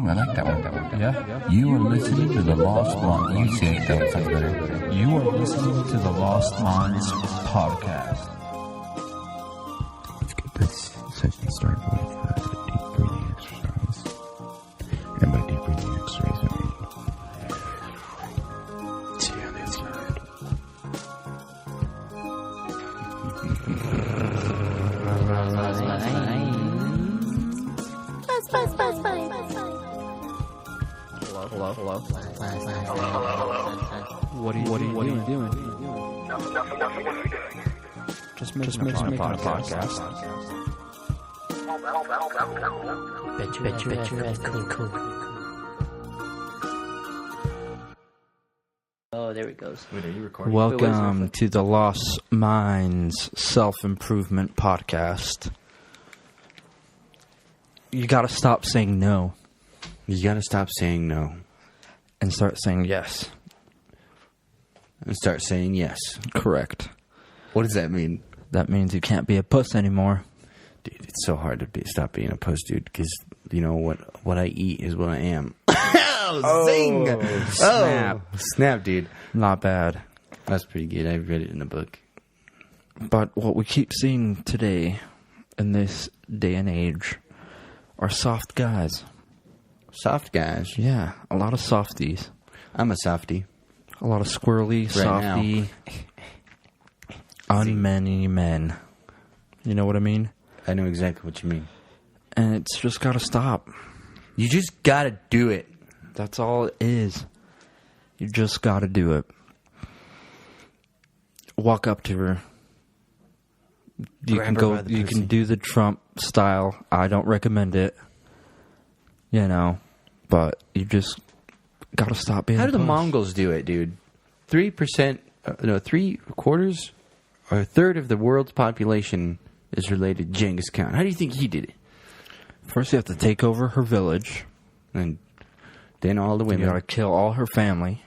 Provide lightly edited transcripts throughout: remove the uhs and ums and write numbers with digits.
Ooh, I like that one. Yeah. You are listening to the Lost Minds. You say it, that sounds better. You are listening to the Lost Minds podcast. Let's get this session started with a deep breathing exercise. And by deep breathing exercise, I mean, see on the inside. Hello. What are you doing? Just making a podcast. Bet your ass cool. Oh, there it goes. Wait, are you recording? Welcome to the Lost Minds Self-Improvement Podcast. You gotta stop saying no. You gotta stop saying no. And start saying yes. And start saying yes. Correct. What does that mean? That means you can't be a puss anymore. Dude, it's so hard to stop being a puss, dude, because, you know, what I eat is what I am. Zing! Snap. Snap, dude. Not bad. That's pretty good. I read it in a book. But what we keep seeing today, in this day and age, are soft guys. Soft guys. Yeah, a lot of softies. I'm a softie. A lot of squirrely, softy, unmany men. You know what I mean? I know exactly what you mean. And it's just gotta stop. You just gotta do it. That's all it is. You just gotta do it. Walk up to her. You Grab can her go. by the You pussy. can do the Trump style. I don't recommend it. You know, but you just gotta stop being. How a do the puss. Mongols do it, dude? 3%, 3/4 or a third of the world's population is related to Genghis Khan. How do you think he did it? First, you have to take over her village. And then all the You women. gotta kill all her family,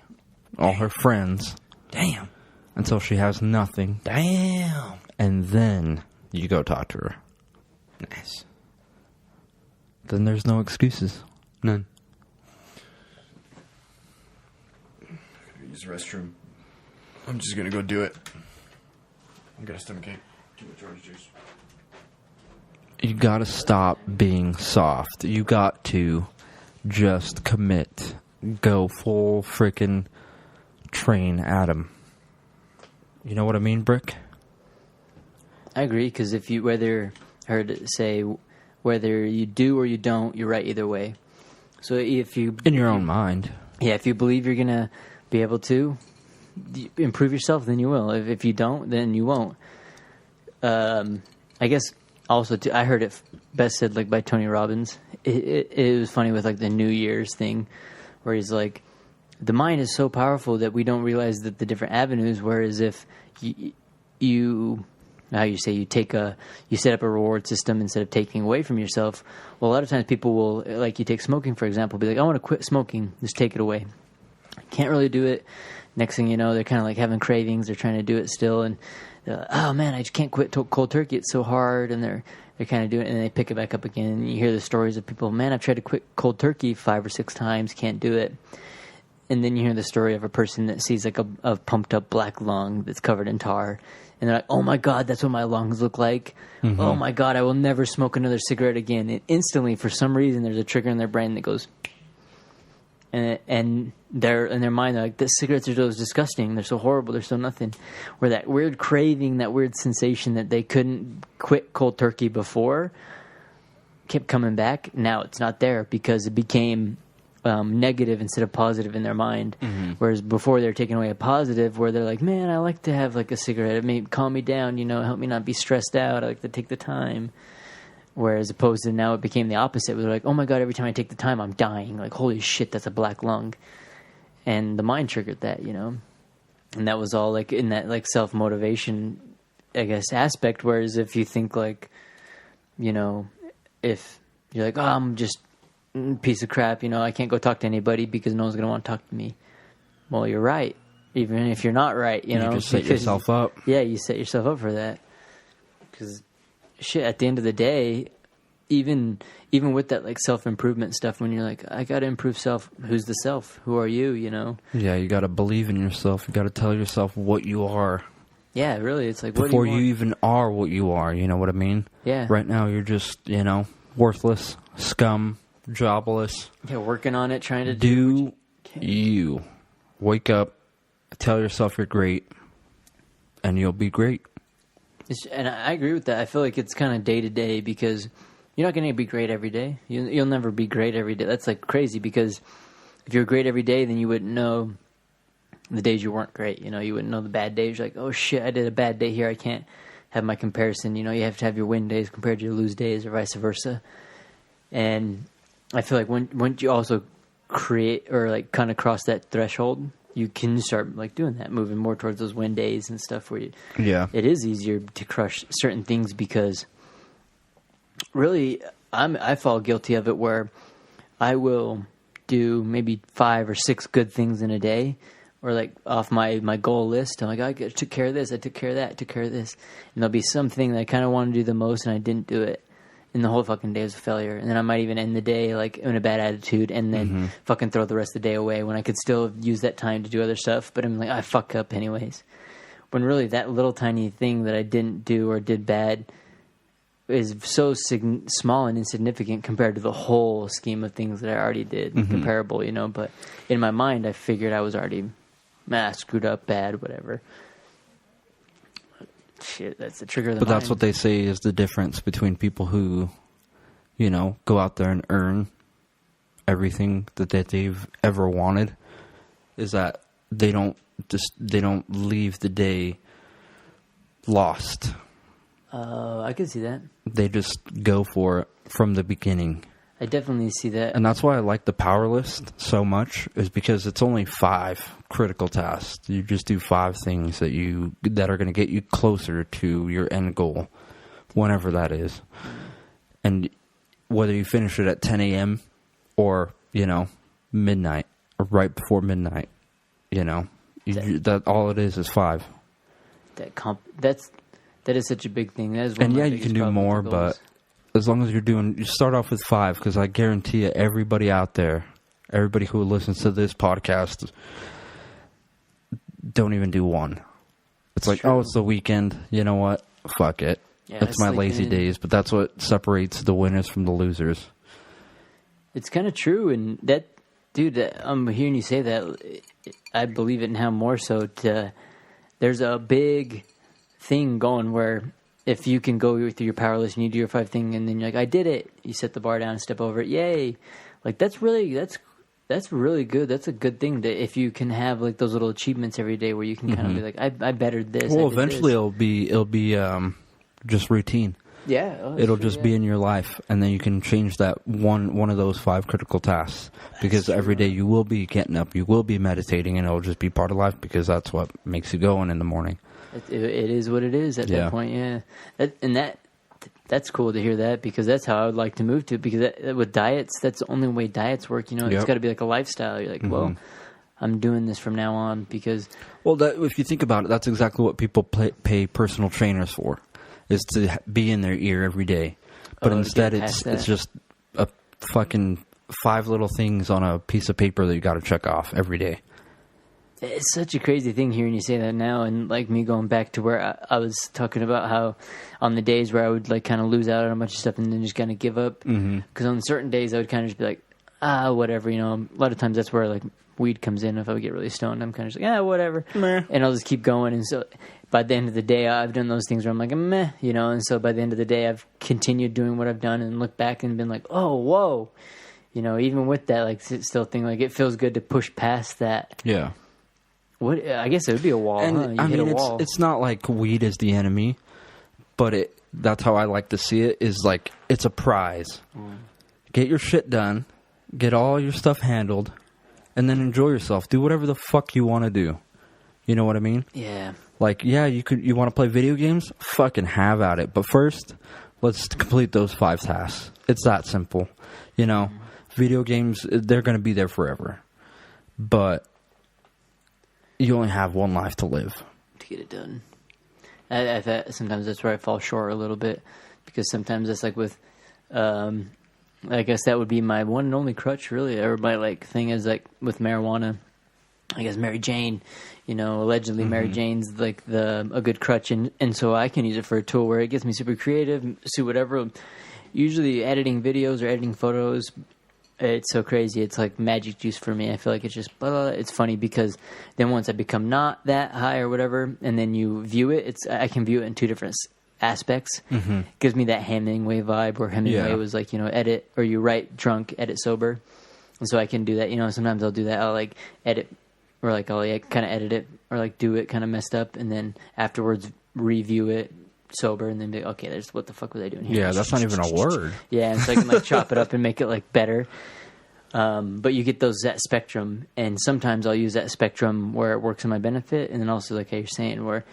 all her friends, Damn. until she has nothing, Damn. and then you go talk to her. Nice. Then there's no excuses. None. Use the restroom. I'm just gonna go do it. I got a stomachache. Too much orange juice. You gotta stop being soft. You got to just commit. Go full freaking train at him. You know what I mean, Brick? I agree, because if you whether you do or you don't, you're right either way. So if you In your own mind. yeah, if you believe you're gonna be able to improve yourself, then you will. If you don't, then you won't. I guess also too, I heard it best said like by Tony Robbins. It was funny with like the New Year's thing, where he's like, the mind is so powerful that we don't realize that the different avenues. Whereas if you how you say you set up a reward system instead of taking away from yourself. Well, a lot of times people will, like you take smoking for example, be like, I want to quit smoking, just take it away. Can't really do it. Next thing you know, they're kind of like having cravings. They're trying to do it still, and they're like, oh man, I just can't quit cold turkey. It's so hard, and they're kind of doing it, and they pick it back up again. And you hear the stories of people, man, I've tried to quit cold turkey 5 or 6 times, can't do it. And then you hear the story of a person that sees like a pumped up black lung that's covered in tar. And they're like, oh my God, that's what my lungs look like. Mm-hmm. Oh my God, I will never smoke another cigarette again. And instantly, for some reason, there's a trigger in their brain that goes, and they're in their mind, they're like, the cigarettes are so disgusting. They're so horrible. They're so nothing. Where that weird craving, that weird sensation that they couldn't quit cold turkey before kept coming back. Now it's not there because it became negative instead of positive in their mind. Mm-hmm. Whereas before they were taking away a positive, where they're like, man, I like to have like a cigarette. It may calm me down, help me not be stressed out. I like to take the time. Whereas opposed to now it became the opposite. Where they're like, oh my God, every time I take the time, I'm dying. Like, holy shit, that's a black lung. And the mind triggered that, And that was all like in that like self-motivation, I guess, aspect. Whereas if you think like, if you're like, oh, I'm just piece of crap, I can't go talk to anybody because no one's going to want to talk to me. Well, you're right. Even if you're not right, you just set yourself up. Yeah, you set yourself up for that. Because, shit, at the end of the day, even with that like self-improvement stuff, when you're like, I got to improve self, who's the self? Who are you, you know? Yeah, you got to believe in yourself. You got to tell yourself what you are. Yeah, really. It's like, what before do you you want? even are what you are, you know what I mean? Yeah. Right now you're just, worthless, scum, jobless. Yeah, working on it, trying to do you. Wake up, tell yourself you're great, and you'll be great. And I agree with that. I feel like it's kind of day to day, because you're not going to be great every day. You'll never be great every day. That's like crazy, because if you're great every day, then you wouldn't know the days you weren't great. You wouldn't know the bad days. You're like, oh shit, I did a bad day here. I can't have my comparison. You have to have your win days compared to your lose days, or vice versa. And I feel like once you also create, or like kind of cross that threshold, you can start like doing that, moving more towards those win days and stuff, where it is easier to crush certain things, because really I fall guilty of it, where I will do maybe 5 or 6 good things in a day, or like off my goal list. I'm like, I took care of this, I took care of that, I took care of this, and there'll be something that I kind of want to do the most, and I didn't do it, and the whole fucking day was a failure. And then I might even end the day like in a bad attitude, and then fucking throw the rest of the day away, when I could still use that time to do other stuff. But I'm like, I fuck up anyways. When really that little tiny thing that I didn't do or did bad is so small and insignificant compared to the whole scheme of things that I already did, comparable, But in my mind, I figured I was already screwed up, bad, whatever. Shit, that's the trigger of the But mind. that's what they say is the difference between people who, go out there and earn everything that they've ever wanted, is that they don't leave the day lost. I can see that. They just go for it from the beginning. I definitely see that. And that's why I like the power list so much, is because it's only 5 critical tasks. You just do 5 things that are going to get you closer to your end goal, whenever that is. And whether you finish it at 10 a.m. or, midnight, or right before midnight, that all it is 5. That is such a big thing. That is one and of my yeah, you can biggest do problems more, with goals. but as long as you start off with 5, because I guarantee you, everybody out there, everybody who listens to this podcast, don't even do 1. It's like, true. oh, it's the weekend. You know what? Fuck it. Yeah, that's my lazy days. But that's what separates the winners from the losers. It's kind of true, and that, dude, I'm hearing you say that. I believe it now more so. There's a big thing going where if you can go through your power list and you do your 5 thing, and then you're like, I did it. You set the bar down and step over it. Yay! Like that's really good. That's a good thing, that if you can have like those little achievements every day where you can kind of be like, I bettered this. Well, eventually it'll be just routine. Yeah, It'll just be in your life, and then you can change that one of those 5 critical tasks, because every day you will be getting up, you will be meditating, and it'll just be part of life, because that's what makes you going in the morning. It is what it is at that point. Yeah, that's cool to hear that, because that's how I would like to move to. Because with diets, that's the only way diets work. It's got to be like a lifestyle. You're like, well, I'm doing this from now on because. Well, if you think about it, that's exactly what people pay personal trainers for, is to be in their ear every day. But instead, it's just a fucking 5 little things on a piece of paper that you got to check off every day. It's such a crazy thing hearing you say that now, and like me going back to where I was talking about how on the days where I would like kind of lose out on a bunch of stuff and then just kind of give up. Because on certain days I would kind of just be like, whatever, A lot of times that's where like weed comes in. If I would get really stoned, I'm kind of just like, whatever, and I'll just keep going. And so by the end of the day, I've done those things where I'm like, meh, And so by the end of the day, I've continued doing what I've done and looked back and been like, oh, whoa, even with that, like still think like it feels good to push past that. Yeah. What I guess it would be a wall. And You hit a wall. it's not like weed is the enemy, but that's how I like to see it, is like it's a prize. Get your shit done, get all your stuff handled, and then enjoy yourself. Do whatever the fuck you want to do. You know what I mean? Yeah. Like, yeah, you want to play video games? Fucking have at it. But first, let's complete those 5 tasks. It's that simple. Video games, they're going to be there forever. But you only have one life to live. To get it done. Sometimes that's where I fall short a little bit, because sometimes it's like with I guess that would be my one and only crutch, really. Or my like thing is like with marijuana. I guess Mary Jane, allegedly Mary Jane's like a good crutch, and so I can use it for a tool where it gets me super creative, do whatever. Usually editing videos or editing photos, it's so crazy. It's like magic juice for me. I feel like it's just blah, blah, blah. It's funny because then once I become not that high or whatever, and then you view it, I can view it in two different aspects. It gives me that Hemingway vibe where Hemingway was like, edit, or you write drunk, edit sober. And so I can do that. Sometimes I'll do that. I'll like edit, or like I'll kind of edit it, or like do it kind of messed up, and then afterwards review it sober, and then be okay, there's what the fuck was I doing here? Yeah, that's not even a word. Yeah, and so I can like chop it up and make it like better. But you get that spectrum, and sometimes I'll use that spectrum where it works in my benefit, and then also like how you're saying, where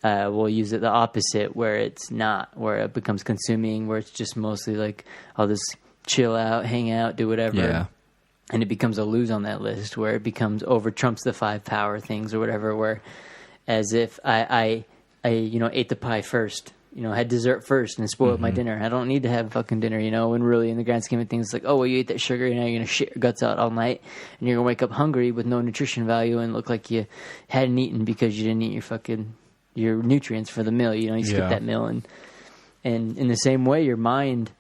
we'll use it the opposite, where it's not, where it becomes consuming, where it's just mostly like I'll just chill out, hang out, do whatever. Yeah. And it becomes a lose on that list, where it becomes over trumps the 5 power things or whatever, where as if I ate the pie first, had dessert first and spoiled my dinner. I don't need to have fucking dinner, when really in the grand scheme of things, it's like, oh, well, you ate that sugar, you're going to shit your guts out all night, and you're going to wake up hungry with no nutrition value and look like you hadn't eaten because you didn't eat your nutrients for the meal. You skip that meal. And in the same way, your mind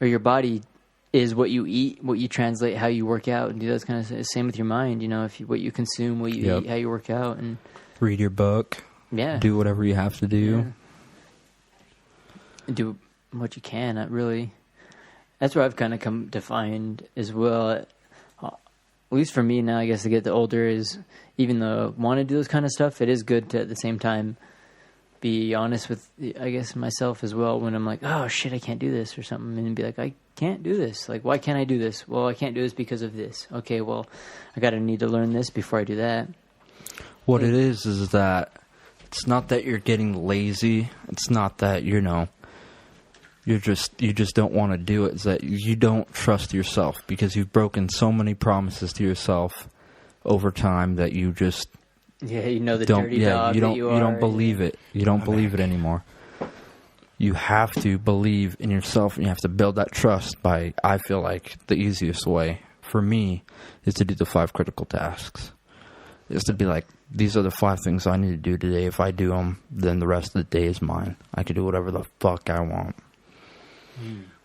or your body is what you eat, what you translate, how you work out, and do those kind of same with your mind. What you consume, what you eat, how you work out, and read your book. Yeah, do whatever you have to do. Yeah. Do what you can. Not really. That's where I've kind of come to find as well. At least for me now, I guess to get older is, even though I want to do this kind of stuff, it is good to at the same time be honest with, I guess, myself as well, when I'm like, oh shit, I can't do this or something, and be like, I can't do this. Like, why can't I do this? Well, I can't do this because of this. Okay, well, I need to learn this before I do that. What it is that it's not that you're getting lazy. It's not that, you just don't want to do it. It's that you don't trust yourself because you've broken so many promises to yourself over time that you just the dirty dog you don't that you are. You don't believe it. You don't believe it anymore. You have to believe in yourself, and you have to build that trust by, I feel like, the easiest way for me is to do the 5 critical tasks. Is to be like, these are the 5 things I need to do today. If I do them, then the rest of the day is mine. I can do whatever the fuck I want.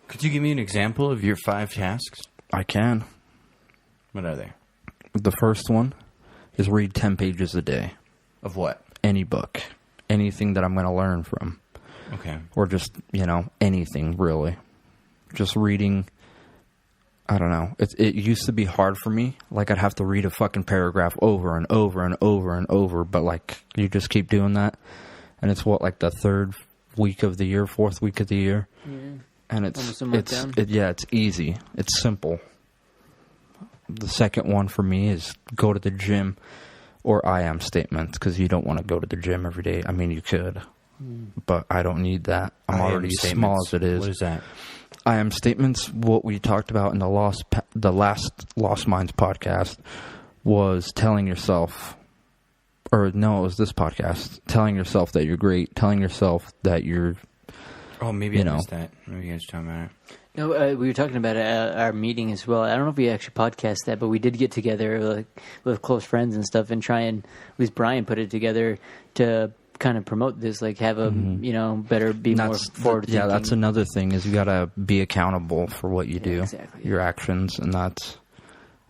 Could you give me an example of your 5 tasks? I can. What are they? The first one is read 10 pages a day. Of what? Any book. Anything that I'm going to learn from. Okay. Or just, anything, really. Just reading. I don't know. It used to be hard for me. Like, I'd have to read a fucking paragraph over and over and over and over. But, like, you just keep doing that. And it's the 3rd week of the year, 4th week of the year. Yeah. And it's easy. It's simple. The second one for me is go to the gym, or I am statements, because you don't want to go to the gym every day. I mean, you could, but I don't need that. I'm already small as it is. What is that? I am statements. What we talked about in the last Lost Minds podcast was telling yourself, or no, it was this podcast, telling yourself that you're great, telling yourself that you're. Oh, maybe I missed that. Maybe you guys talking about it. No, we were talking about it at our meeting as well. I don't know if we actually podcast that, but we did get together with close friends and stuff and try and, at least Brian put it together to kind of promote this, like have a, better, be more forward thinking. Yeah, that's another thing, is you got to be accountable for what you do, exactly, your actions, and that's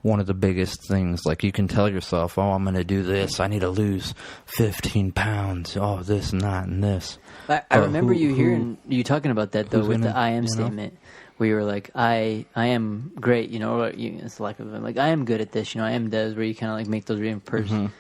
one of the biggest things. Like, you can tell yourself, oh, I'm going to do this. I need to lose 15 pounds. Oh, this and that and this. I remember you talking about that, though, with the I am statement. Where you were like, I am great, it's like I am good at this, I am does, where you kind of like make those reinforcements.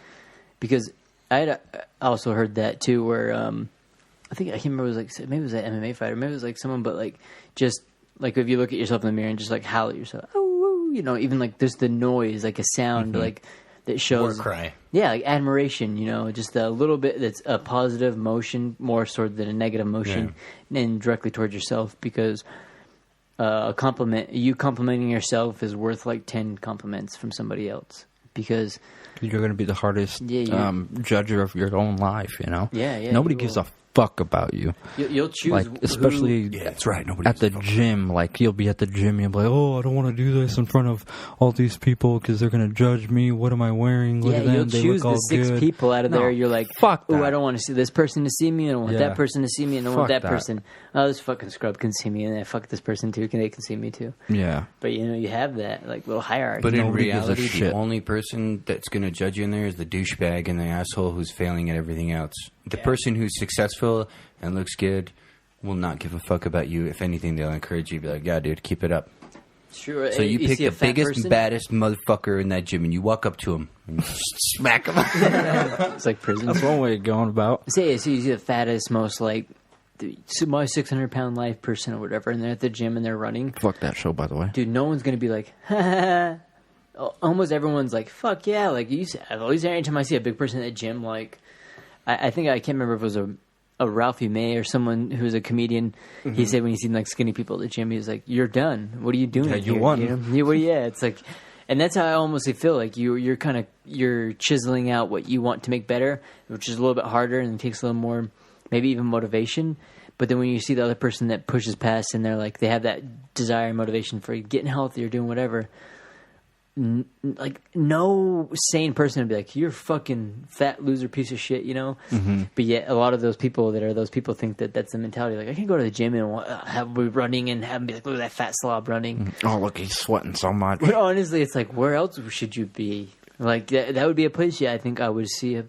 Because I had also heard that too, where I can't remember, it was like, maybe it was an MMA fighter, maybe it was like someone, but like, just like if you look at yourself in the mirror and just like howl at yourself, oh, even like there's the noise, like a sound, like that shows. War cry. Yeah, like admiration, just a little bit that's a positive motion, more sort of than a negative motion, and directly towards yourself, because. A compliment, you complimenting yourself is worth like 10 compliments from somebody else, because you're going to be the hardest judger of your own life, Yeah, Nobody gives a fuck about you. You'll choose, Like, especially Yeah, that's right. Nobody at the gym. Like, you'll be at the gym, you'll be like, oh, I don't want to do this in front of all these people because they're going to judge me. What am I wearing? Look yeah, at them. you'll They choose look the all 6 good. people out of No, there. You're like, fuck oh, that. I don't want to see this person to see me. I don't want Yeah. that person to see me. I don't want Fuck that that. person. Oh, this fucking scrub can see me, and then fuck this person too. They can see me too. Yeah. But you have that like little hierarchy. But in Nobody gives a reality, the shit. only person that's going to judge you in there is the douchebag and the asshole who's failing at everything else. The person who's successful and looks good will not give a fuck about you. If anything, they'll encourage you. Be like, yeah, dude, keep it up. Sure. So you pick see a the fat biggest, person? baddest motherfucker in that gym, and you walk up to him and you smack him. It's like prison. That's one way of going about. Say you see the fattest, most like my 600-pound life person or whatever, and they're at the gym and they're running. Fuck that show, by the way. Dude, no one's gonna be like, ha, ha, ha. Almost everyone's like, fuck yeah. Like at least anytime I see a big person at the gym, like I think I can't remember if it was a Ralphie May or someone who's a comedian. He said when he seen like skinny people at the gym, he was like, "You're done. What are you doing? Yeah, you here?" won. You know? Yeah, it's like, and that's how I almost feel like you're chiseling out what you want to make better, which is a little bit harder and it takes a little more, maybe even motivation. But then when you see the other person that pushes past and they're like, they have that desire and motivation for getting healthy or doing whatever. Like no sane person would be like, you're a fucking fat loser piece of shit, you know. But yet a lot of those people think that that's the mentality. Like I can go to the gym and have be running and have them be like, look at that fat slob running. Oh, look, he's sweating so much. But honestly, it's like, where else should you be? Like that would be a place. Yeah, I think I would see a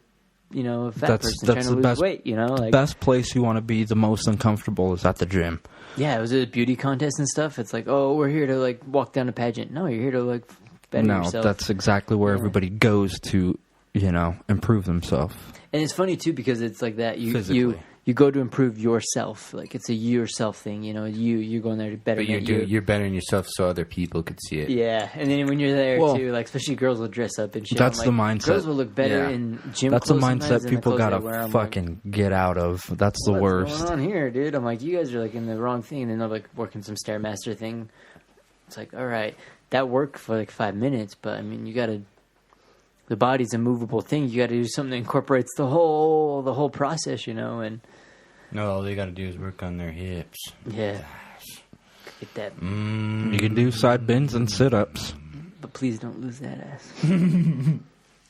fat person trying to lose weight. Like best place you want to be the most uncomfortable is at the gym. yeah, it was a beauty contest and stuff. It's like, oh, we're here to like walk down a pageant. No, you're here to like better yourself. That's exactly where everybody goes to, improve themselves. And it's funny too because it's like that. Physically. You go to improve yourself. Like it's a yourself thing. You're going there to better. But you're bettering yourself so other people could see it. Yeah, and then when you're there Well, too, like especially girls will dress up and shit. That's I'm like, the mindset. Girls will look better in gym. That's the clothes sometimes mindset than the people clothes they gotta wear. I'm fucking get out of. That's the like, worst. What's going on here, dude? I'm like, you guys are like in the wrong thing. And then they're like working some Stairmaster thing. It's like, all right, that worked for like 5 minutes, but I mean, you gotta. The body's a movable thing. You got to do something that incorporates the whole process, and. No, all they got to do is work on their hips. Yeah. Get that. You can do side bends and sit-ups. But please don't lose that ass.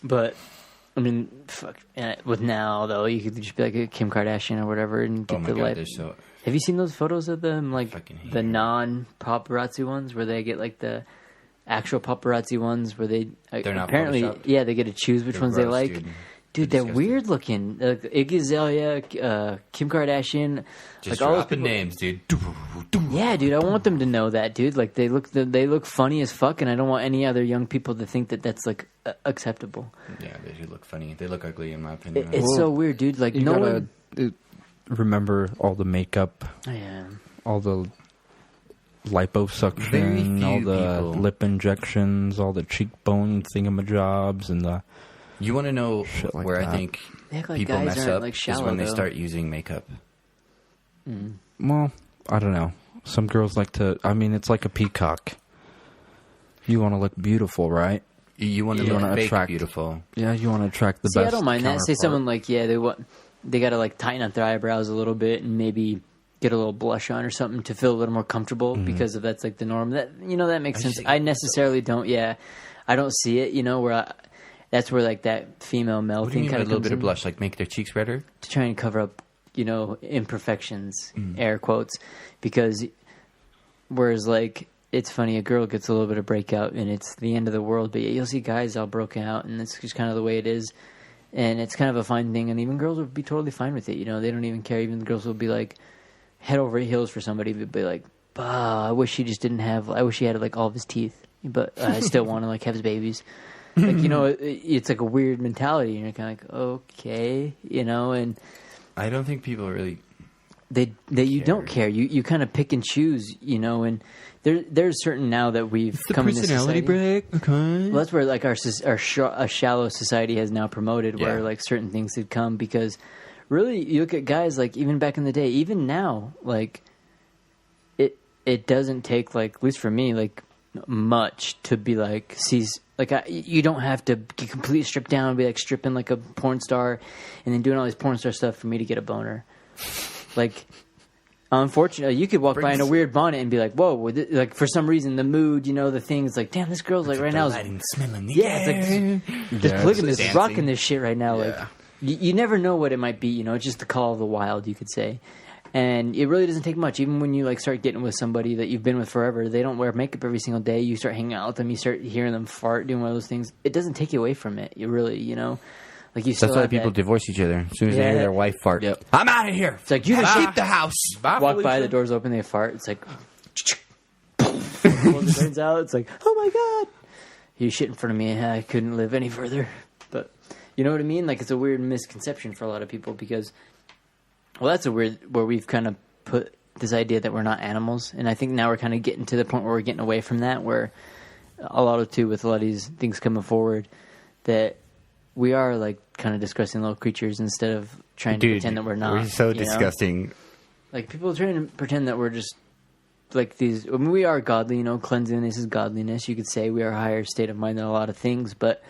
But, I mean, fuck. With now, though, you could just be like a Kim Kardashian or whatever and get Oh my the god, life. they're so... Have you seen those photos of them? Like, Fucking hate the it. non-paparazzi ones where they get, like, the actual paparazzi ones where they... They're not apparently, photoshopped? yeah, they get to choose which They're ones they gross, like. dude. Dude, They're they're disgusting. weird looking. Like Iggy Azalea, Kim Kardashian. Just like all those dropping people- names, dude. Yeah, dude, I want them to know that, dude. Like they look funny as fuck, and I don't want any other young people to think that that's like acceptable. Yeah, they do look funny. They look ugly, in my opinion. It's so weird, dude. Like You no gotta one. remember all the makeup, Yeah. all the Very liposuction, few all the people. lip injections, all the cheekbone thingamajobs, and the... You want to know Shit like where I that. think They act like people guys mess aren't, up like, is shallow, when they though. start using makeup. Well, I don't know. Some girls like to... I mean, it's like a peacock. You want to look beautiful, right? You want to You look wanna fake attract- beautiful. Yeah, you want to attract the See, best I don't mind that. Say counterpart. someone like, yeah, they got to like tighten up their eyebrows a little bit and maybe get a little blush on or something to feel a little more comfortable because if that's like the norm. That that makes sense. I necessarily don't. Yeah, I don't see it. Where that's where like that female male What do you thing mean by kind a of little comes bit of in. blush? Like make their cheeks redder? To try and cover up, imperfections, air quotes, because whereas like it's funny, a girl gets a little bit of breakout and it's the end of the world, but you'll see guys all broken out and it's just kind of the way it is, and it's kind of a fine thing, and even girls would be totally fine with it. They don't even care. Even the girls will be like head over heels for somebody, but be like, I wish he just didn't have. I wish he had like all of his teeth, but I still want to like have his babies. Like it's like a weird mentality, and you're kind of like, okay, and I don't think people really... that you don't care. You kind of pick and choose, and there's certain now that we've come into society. break. Okay. Well, that's where like our shallow society has now promoted, where Yeah. like certain things had come, because really you look at guys like even back in the day, even now, like it doesn't take like, at least for me, like much to be like you don't have to get completely stripped down and be like stripping like a porn star and then doing all this porn star stuff for me to get a boner. Like, unfortunately, you could walk by in a weird bonnet and be like, "Whoa!" Like for some reason, the mood, the things like, "Damn, this girl's like right now." Smelling the Yeah, it's like this polygamist is rocking this shit right now. Like, Yeah. you never know what it might be. It's just the call of the wild, you could say. And it really doesn't take much. Even when you like start getting with somebody that you've been with forever, they don't wear makeup every single day. You start hanging out with them, you start hearing them fart, doing one of those things. It doesn't take you away from it. You really, like you. Still That's why have people that, divorce each other as soon as they Yeah. hear their wife fart. Yep. I'm out of here. It's like you just keep the house. walk by, the doors open, they fart. It's like, pull the brains out. It's like, oh my god, you shit in front of me. I couldn't live any further. But you know what I mean? Like it's a weird misconception for a lot of people because, well, that's a weird where we've kind of put this idea that we're not animals, and I think now we're kind of getting to the point where we're getting away from that. Where a lot of with a lot of these things coming forward, that we are like kind of disgusting little creatures instead of trying to pretend that we're not. We're so you know? disgusting. Like people trying to pretend that we're just like these. I mean, we are godly, cleanliness is godliness. You could say we are a higher state of mind than a lot of things, but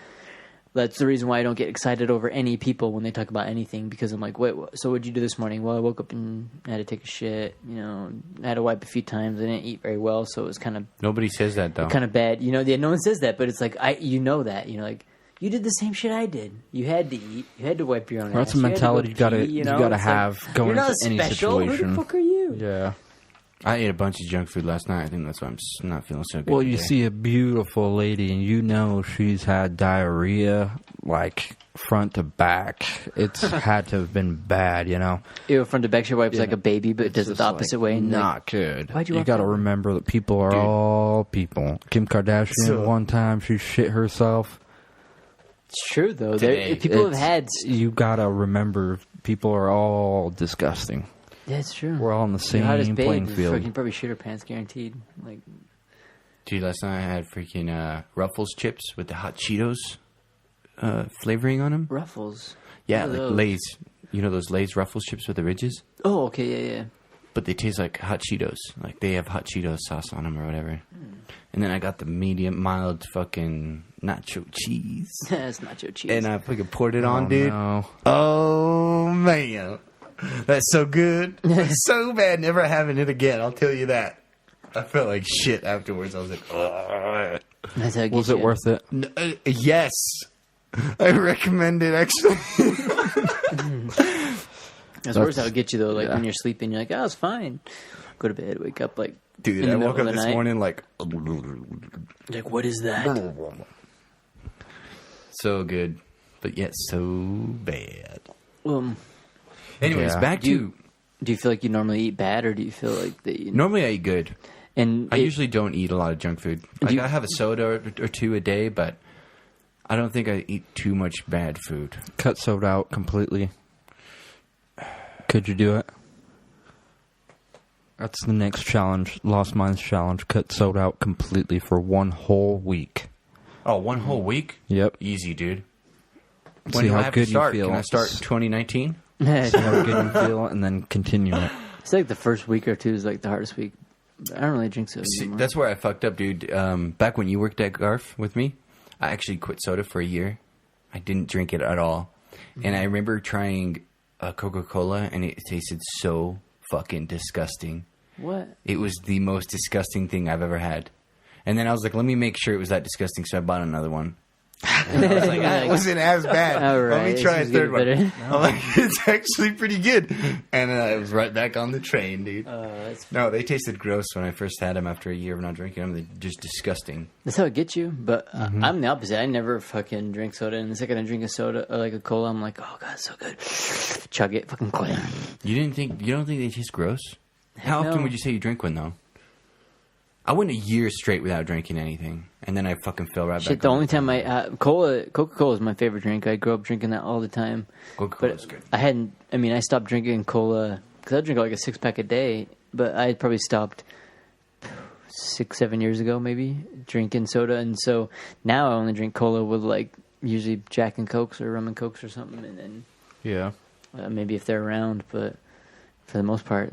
that's the reason why I don't get excited over any people when they talk about anything, because I'm like, wait, so what'd you do this morning? Well, I woke up and I had to take a shit. I had to wipe a few times. I didn't eat very well, so it was kind of Nobody says that though. kind of bad. Yeah, no one says that, but it's like that. Like you did the same shit I did. You had to eat. You had to wipe your own That's ass. a You had to mentality go pee, you gotta It's have like, going you're not into any special. situation. Who the fuck are you? Yeah. I ate a bunch of junk food last night. I think that's why I'm not feeling so good. Well, you today. see a beautiful lady and she's had diarrhea like front to back. It's had to have been bad, Ew, front to back, she wipes like a baby, but it does it the opposite way. And Not good. Why'd you You walk got to that way? remember that people are all people. Kim Kardashian, one time she shit herself. it's true though. Today. People have had. You got to remember people are all disgusting. Yeah, it's true. We're all on the Your hottest same babe playing is field. Freaking probably shit her pants, guaranteed. Like, Dude, last night I had freaking Ruffles chips with the hot Cheetos flavoring on them. Ruffles. Yeah, What are like those? Lay's. You know those Lay's Ruffles chips with the ridges? Oh, okay, yeah. But they taste like hot Cheetos. Like they have hot Cheetos sauce on them or whatever. And then I got the medium mild fucking nacho cheese. It's nacho cheese. And I fucking poured it on, Oh, dude. no. Oh, man. That's so good. It's so bad never having it again. I'll tell you that. I felt like shit afterwards. I was like, ugh. That's how it Was gets it you. worth it? Yes. I recommend it, actually. That's worse how it gets you though. Like yeah. when you're sleeping, you're like, oh, it's fine. Go to bed, wake up like, Dude, in the I middle woke of up the this night. morning like... Like, what is that? So good. But yet so bad. Anyways, Yeah. back to... Do you feel like you normally eat bad, or do you feel like that you... Normally I eat good. And I usually don't eat a lot of junk food. Like, you- I have a soda or two a day, but I don't think I eat too much bad food. Cut soda out completely. Could you do it? That's the next challenge. Lost Minds challenge. Cut soda out completely for 1 whole week. Oh, 1 whole week? Yep. Easy, dude. When See do I how have good to start? you feel. Can I start 2019? See how good you feel, and then continue it. It's like the first week or two is like the hardest week. I don't really drink soda See, anymore. that's where I fucked up, dude. Back when you worked at Garf with me, I actually quit soda for a year. I didn't drink it at all. And I remember trying Coca-Cola, and it tasted so fucking disgusting. What? It was the most disgusting thing I've ever had. And then I was like, let me make sure it was that disgusting, so I bought another one. And I was like, that wasn't as bad. All Let right, me try a this is third one. getting I'm like, it's actually pretty good. And I was right back on the train, dude. No, they tasted gross when I first had them after a year of not drinking them. They're just disgusting. That's how it gets you. But I'm the opposite. I never fucking drink soda. And the second I drink a soda, or like a cola, I'm like, oh, God, it's so good. Chug it. Fucking clam. You don't think they taste gross? How no. often would you say you drink one, though? I went a year straight without drinking anything, and then I fucking fell right Shit, back. the only time Coca-Cola is my favorite drink. I grew up drinking that all the time. Coca-Cola's But good. I stopped drinking cola because I drink like a 6-pack a day. But I probably stopped 6-7 years ago, maybe drinking soda, and so now I only drink cola with like usually Jack and Cokes or rum and Cokes or something, and then Yeah. maybe if they're around. But for the most part,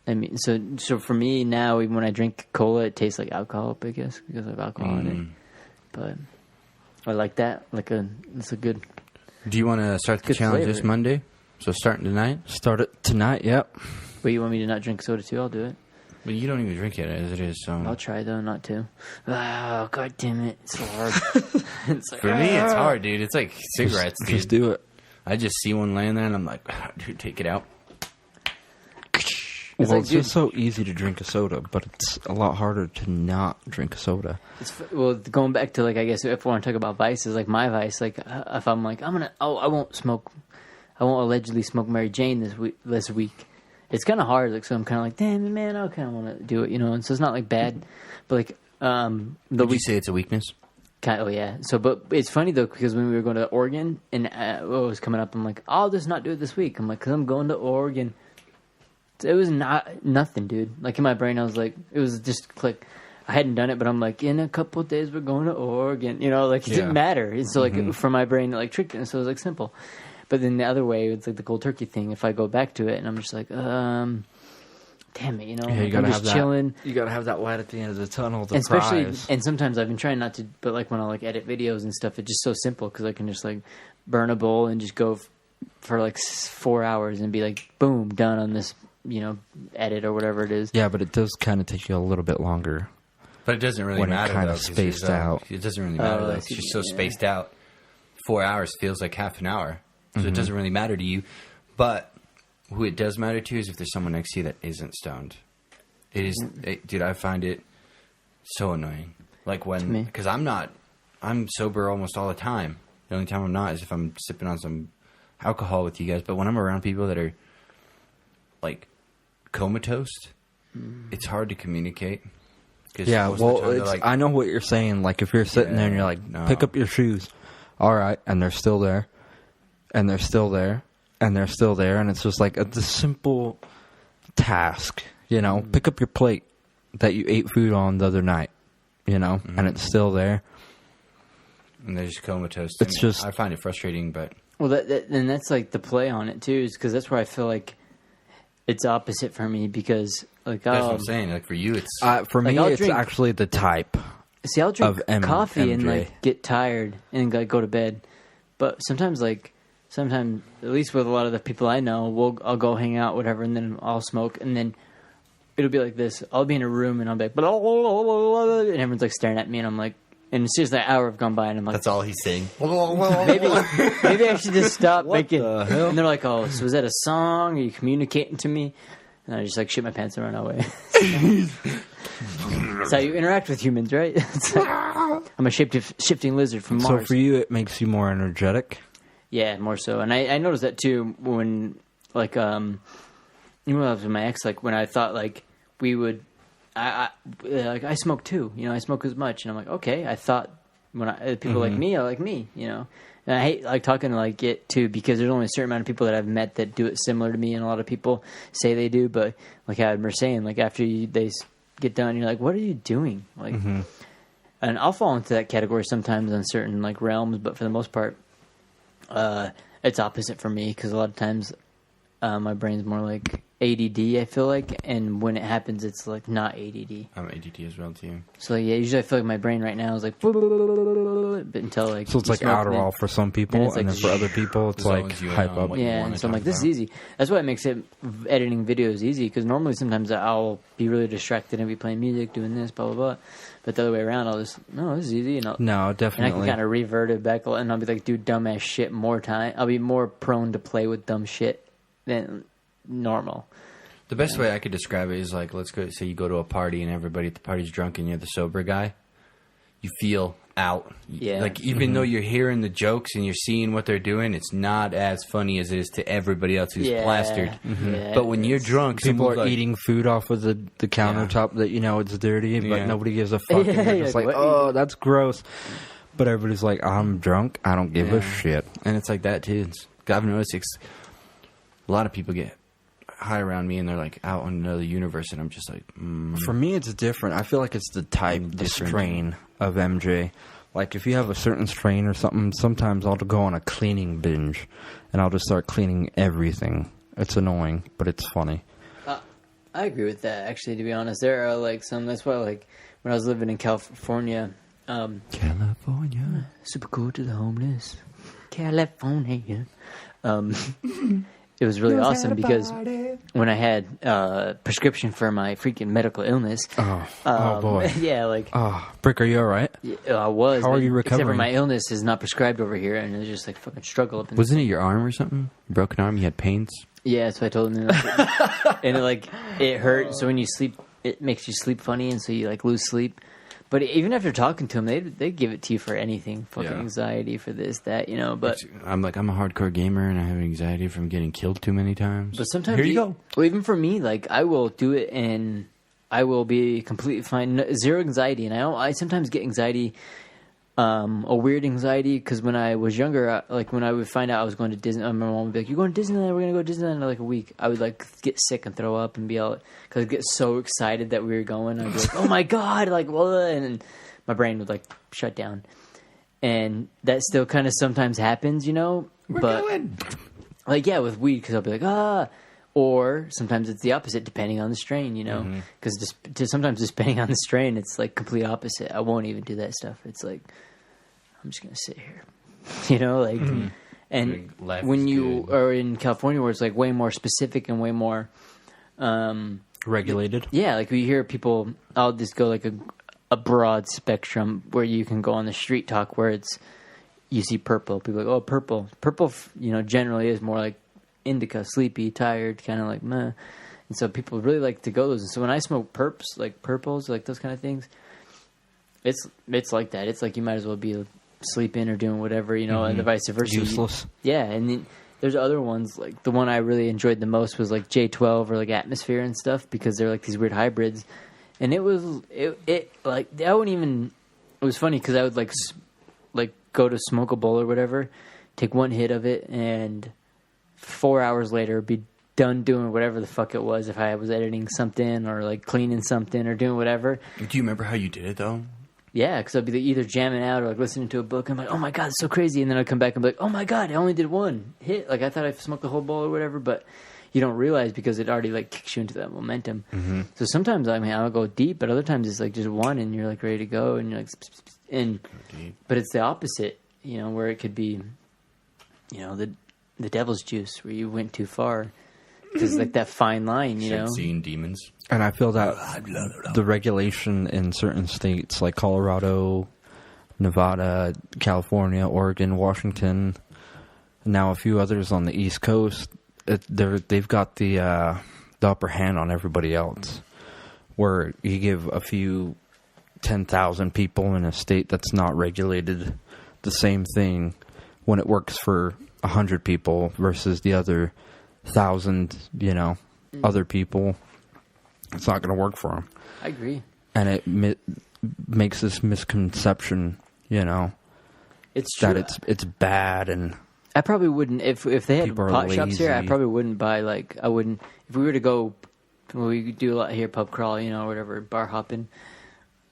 I mean, so for me now, even when I drink cola, it tastes like alcohol, I guess, because of alcohol in it. But I like that. It's a good. Do you want to start the Good challenge flavor. this Monday? So starting tonight? Start it tonight, yep. But you want me to not drink soda too? I'll do it. But you don't even drink it as it is, so... I'll try, though, not to. Oh, God damn it. It's so hard. It's like, For me, it's hard, dude. It's like cigarettes, dude. Just do it. I just see one laying there, and I'm like, dude, take it out. Well, like, it's just so easy to drink a soda, but it's a lot harder to not drink a soda. Well, going back to, like, I guess if we want to talk about vices, like my vice, like, if I'm like, I won't smoke, I won't allegedly smoke Mary Jane this week. It's kind of hard, like, so I'm kind of like, damn, man, I kind of want to do it, you know, and so it's not, like, bad, but, like, Would you say it's a weakness? Oh, yeah. So, but it's funny, though, because when we were going to Oregon, and what was coming up, I'm like, I'll just not do it this week. I'm like, because I'm going to Oregon. It was nothing, dude. Like, in my brain, I was like, it was just click. I hadn't done it, but I'm like, in a couple of days, we're going to Oregon. You know, like, it didn't matter. And so, like, for my brain, it, like, tricked it. And so it was, like, simple. But then the other way, it's like the cold turkey thing. If I go back to it, and I'm just like, damn it, you know, Yeah, you like, gotta I'm just have chilling. You gotta have that light at the end of the tunnel. The And especially, prize. and sometimes I've been trying not to, but like when I like edit videos and stuff, it's just so simple because I can just like burn a bowl and just go for like 4 hours and be like, boom, done on this, you know, edit or whatever it is. Yeah, but it does kind of take you a little bit longer. But it doesn't really When it matter, kind though. of 'cause spaced it's, out. It doesn't really matter, though. I It's see, just so yeah. spaced out. 4 hours feels like half an hour. So it doesn't really matter to you. But who it does matter to is if there's someone next to you that isn't stoned. It is, dude, I find it so annoying. Like when, because I'm sober almost all the time. The only time I'm not is if I'm sipping on some alcohol with you guys. But when I'm around people that are like comatose, it's hard to communicate. 'Cause Yeah, most of the well, time they're it's, like, I know what you're saying. Like, if you're sitting there and you're like, no. pick up your shoes. All right, and they're still there. And they're still there. And they're still there. And it's just like a simple task, you know? Pick up your plate that you ate food on the other night, you know? And it's still there. and they're just comatose. It's just... I find it frustrating, but... Well, and that's like the play on it too, is because that's where I feel like it's opposite for me because like That's what I'm saying. Like for you, it's... For Like, me, I'll it's drink- actually the type. See, I'll drink of coffee and MJ. like get tired and like go to bed, but sometimes at least with a lot of the people I know, I'll go hang out, whatever, and then I'll smoke, and then it'll be like this. I'll be in a room and I'll be like, blah, blah, blah, blah, blah, and everyone's like staring at me, and I'm like, and it's just an hour have gone by, and I'm like, That's all he's saying. maybe I should just stop making. the hell? And they're like, oh, so is that a song? Are you communicating to me? And I just like shit my pants and run away. That's how you interact with humans, right? It's like, I'm a shifting lizard from So Mars. for you, it makes you more energetic. Yeah, more so. And I noticed that too when, like, even when I was with my ex, like, when I thought, like, we would, I smoke too, you know, I smoke as much. And I'm like, okay, I thought when people like me are like me, you know. And I hate, like, talking to, like, it too, because there's only a certain amount of people that I've met that do it similar to me, and a lot of people say they do, but, like I was saying, like, after they get done, you're like, what are you doing? Like, and I'll fall into that category sometimes in certain, like, realms, but for the most part, it's opposite for me because a lot of times my brain's more like ADD, I feel like, and when it happens, it's like not ADD. I'm ADD as well too. So yeah, usually I feel like my brain right now is like, but until like So it's you like smoke Adderall it, for some people, and it's and like then for other people, it's As long like as you hype know up. what you yeah, wanna and so I'm talk like, this is about. easy. That's why it makes it editing videos easy because normally sometimes I'll be really distracted and be playing music, doing this, blah blah blah. But the other way around, I'll just this is easy, and No, and I can definitely. kind of revert it back, and I'll be like, do dumbass shit more time. I'll be more prone to play with dumb shit than normal. The best way I could describe it is like, let's go. Say you go to a party and everybody at the party's drunk and you're the sober guy. You feel out. Yeah. Like even though you're hearing the jokes and you're seeing what they're doing, it's not as funny as it is to everybody else who's plastered. Yeah, But when you're drunk, People are someone's like, eating food off of the countertop that you know it's dirty, but Yeah. nobody gives a fuck. Yeah, and they're you're just like, like, what? oh, that's gross. But everybody's like, I'm drunk. I don't give a shit. And it's like that too. I've noticed a lot of people get high around me and they're like out on another universe, and I'm just like, For me, it's different. I feel like it's the type, the Different. strain of MJ. Like, if you have a certain strain or something, sometimes I'll go on a cleaning binge, and I'll just start cleaning everything. It's annoying, but it's funny. I agree with that. Actually, to be honest, there are like some. That's why, like, when I was living in California, California. super cool to the homeless, California. it was really awesome because when I had prescription for my freaking medical illness. Oh boy. Yeah, like. Oh, Brick, are you all right? I was. How are you Except for recovering? my illness is not prescribed over here, and it's just like fucking struggle up. Wasn't it your arm or something? Broken arm? You had pains? Yeah, so I told him, and it hurt. So when you sleep, it makes you sleep funny, and so you like lose sleep. But even after talking to him, they give it to you for anything, fucking anxiety for this, that, you know. But I'm a hardcore gamer, and I have anxiety from getting killed too many times. But sometimes Here you go. Well, even for me, like I will do it, and I will be completely fine, zero anxiety, and I sometimes get anxiety. A weird anxiety because when I was younger, like when I would find out I was going to Disney, my mom would be like, "You're going to Disneyland? We're going to go to Disneyland in like a week." I would like get sick and throw up and be all because I'd get so excited that we were going. I'd be like, "Oh my god!" Like, what? And then my brain would like shut down, and that still kind of sometimes happens, you know. We're but going. like with weed, because I'll be like, ah. Or sometimes it's the opposite, depending on the strain, you know. Because sometimes depending on the strain, it's like complete opposite. I won't even do that stuff. It's like I'm just gonna sit here, you know. Like, and Life when is you good. are in California, where it's like way more specific and way more Regulated. yeah, like we hear people. I'll just go like a broad spectrum where you can go on the street talk where it's you see purple. People are like, oh, purple. Purple, you know, generally is more like indica, sleepy, tired, kind of like meh. And so people really like to go those. And so when I smoke perps, like purples, like those kind of things, it's like that. It's like you might as well be sleeping or doing whatever, you know, and the vice versa. Useless. Yeah, and then there's other ones, like the one I really enjoyed the most was like J12 or like Atmosphere and stuff because they're like these weird hybrids. And it was like I wouldn't even. It was funny because I would like go to smoke a bowl or whatever, take one hit of it, and 4 hours later be done doing whatever the fuck it was. If I was editing something or like cleaning something or doing whatever. Do you remember how you did it though? Yeah, because I'd be either jamming out or like listening to a book. I'm like, oh my god, it's so crazy, and then I'd come back and be like, oh my god, I only did one hit. Like I thought I smoked the whole bowl or whatever, but you don't realize because it already like kicks you into that momentum. So sometimes I'll go deep, but other times it's like just one and you're like ready to go and you're like, but it's the opposite, you know, where it could be, you know, the devil's juice where you went too far because like that fine line, you know. Seeing demons. And I feel that the regulation in certain states like Colorado, Nevada, California, Oregon, Washington, now a few others on the East Coast, they've got the upper hand on everybody else. Where you give a few 10,000 people in a state that's not regulated the same thing when it works for 100 people versus the other 1,000, you know, other people. It's not going to work for them. I agree. And it makes this misconception, you know, It's true. that it's bad and I probably wouldn't if they had People are pot shops here. I lazy. probably wouldn't buy like I wouldn't if we were to go. Well, we do a lot here, pub crawl, you know, or whatever, bar hopping.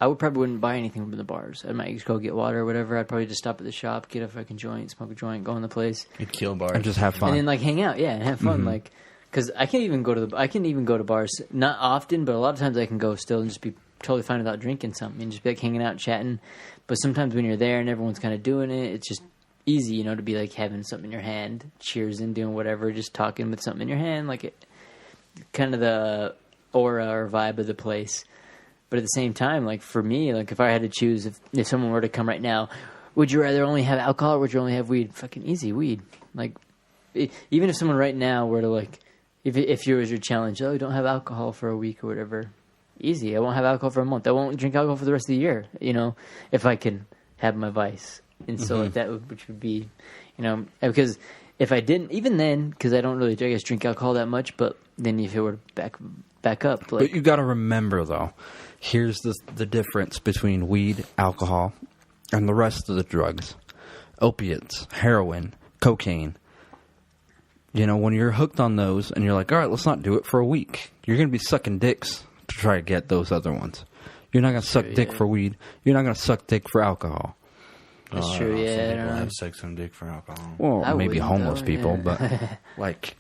I probably wouldn't buy anything from the bars. I might just go get water or whatever. I'd probably just stop at the shop, get a fucking joint, smoke a joint, go in the place, You'd kill bars. and just have fun. and then like hang out, yeah, and have fun, like because I can even go to bars not often, but a lot of times I can go still and just be totally fine without drinking something and just be like hanging out, chatting. But sometimes when you're there and everyone's kind of doing it, it's just easy, you know, to be like having something in your hand, cheers and doing whatever, just talking with something in your hand, like it, kind of the aura or vibe of the place. But at the same time, like for me, like if I had to choose, if someone were to come right now, would you rather only have alcohol or would you only have weed? Fucking easy, weed. Like even if someone right now were to like, if yours your challenge, oh, don't have alcohol for a week or whatever, easy. I won't have alcohol for a month. I won't drink alcohol for the rest of the year. You know, if I can have my vice. And so like that which would be, you know, because if I didn't, even then, because I don't really, I guess, drink alcohol that much, but then if it were to back up. Like, but you got to remember, though, here's the difference between weed, alcohol, and the rest of the drugs. Opiates, heroin, cocaine. You know, when you're hooked on those and you're like, all right, let's not do it for a week, you're going to be sucking dicks to try to get those other ones. You're not going to suck dick for weed. You're not going to suck dick for alcohol. that's true, Some yeah. I people don't know. have sex on dick for alcohol. Well, I maybe wouldn't, homeless though, people, yeah. but, like,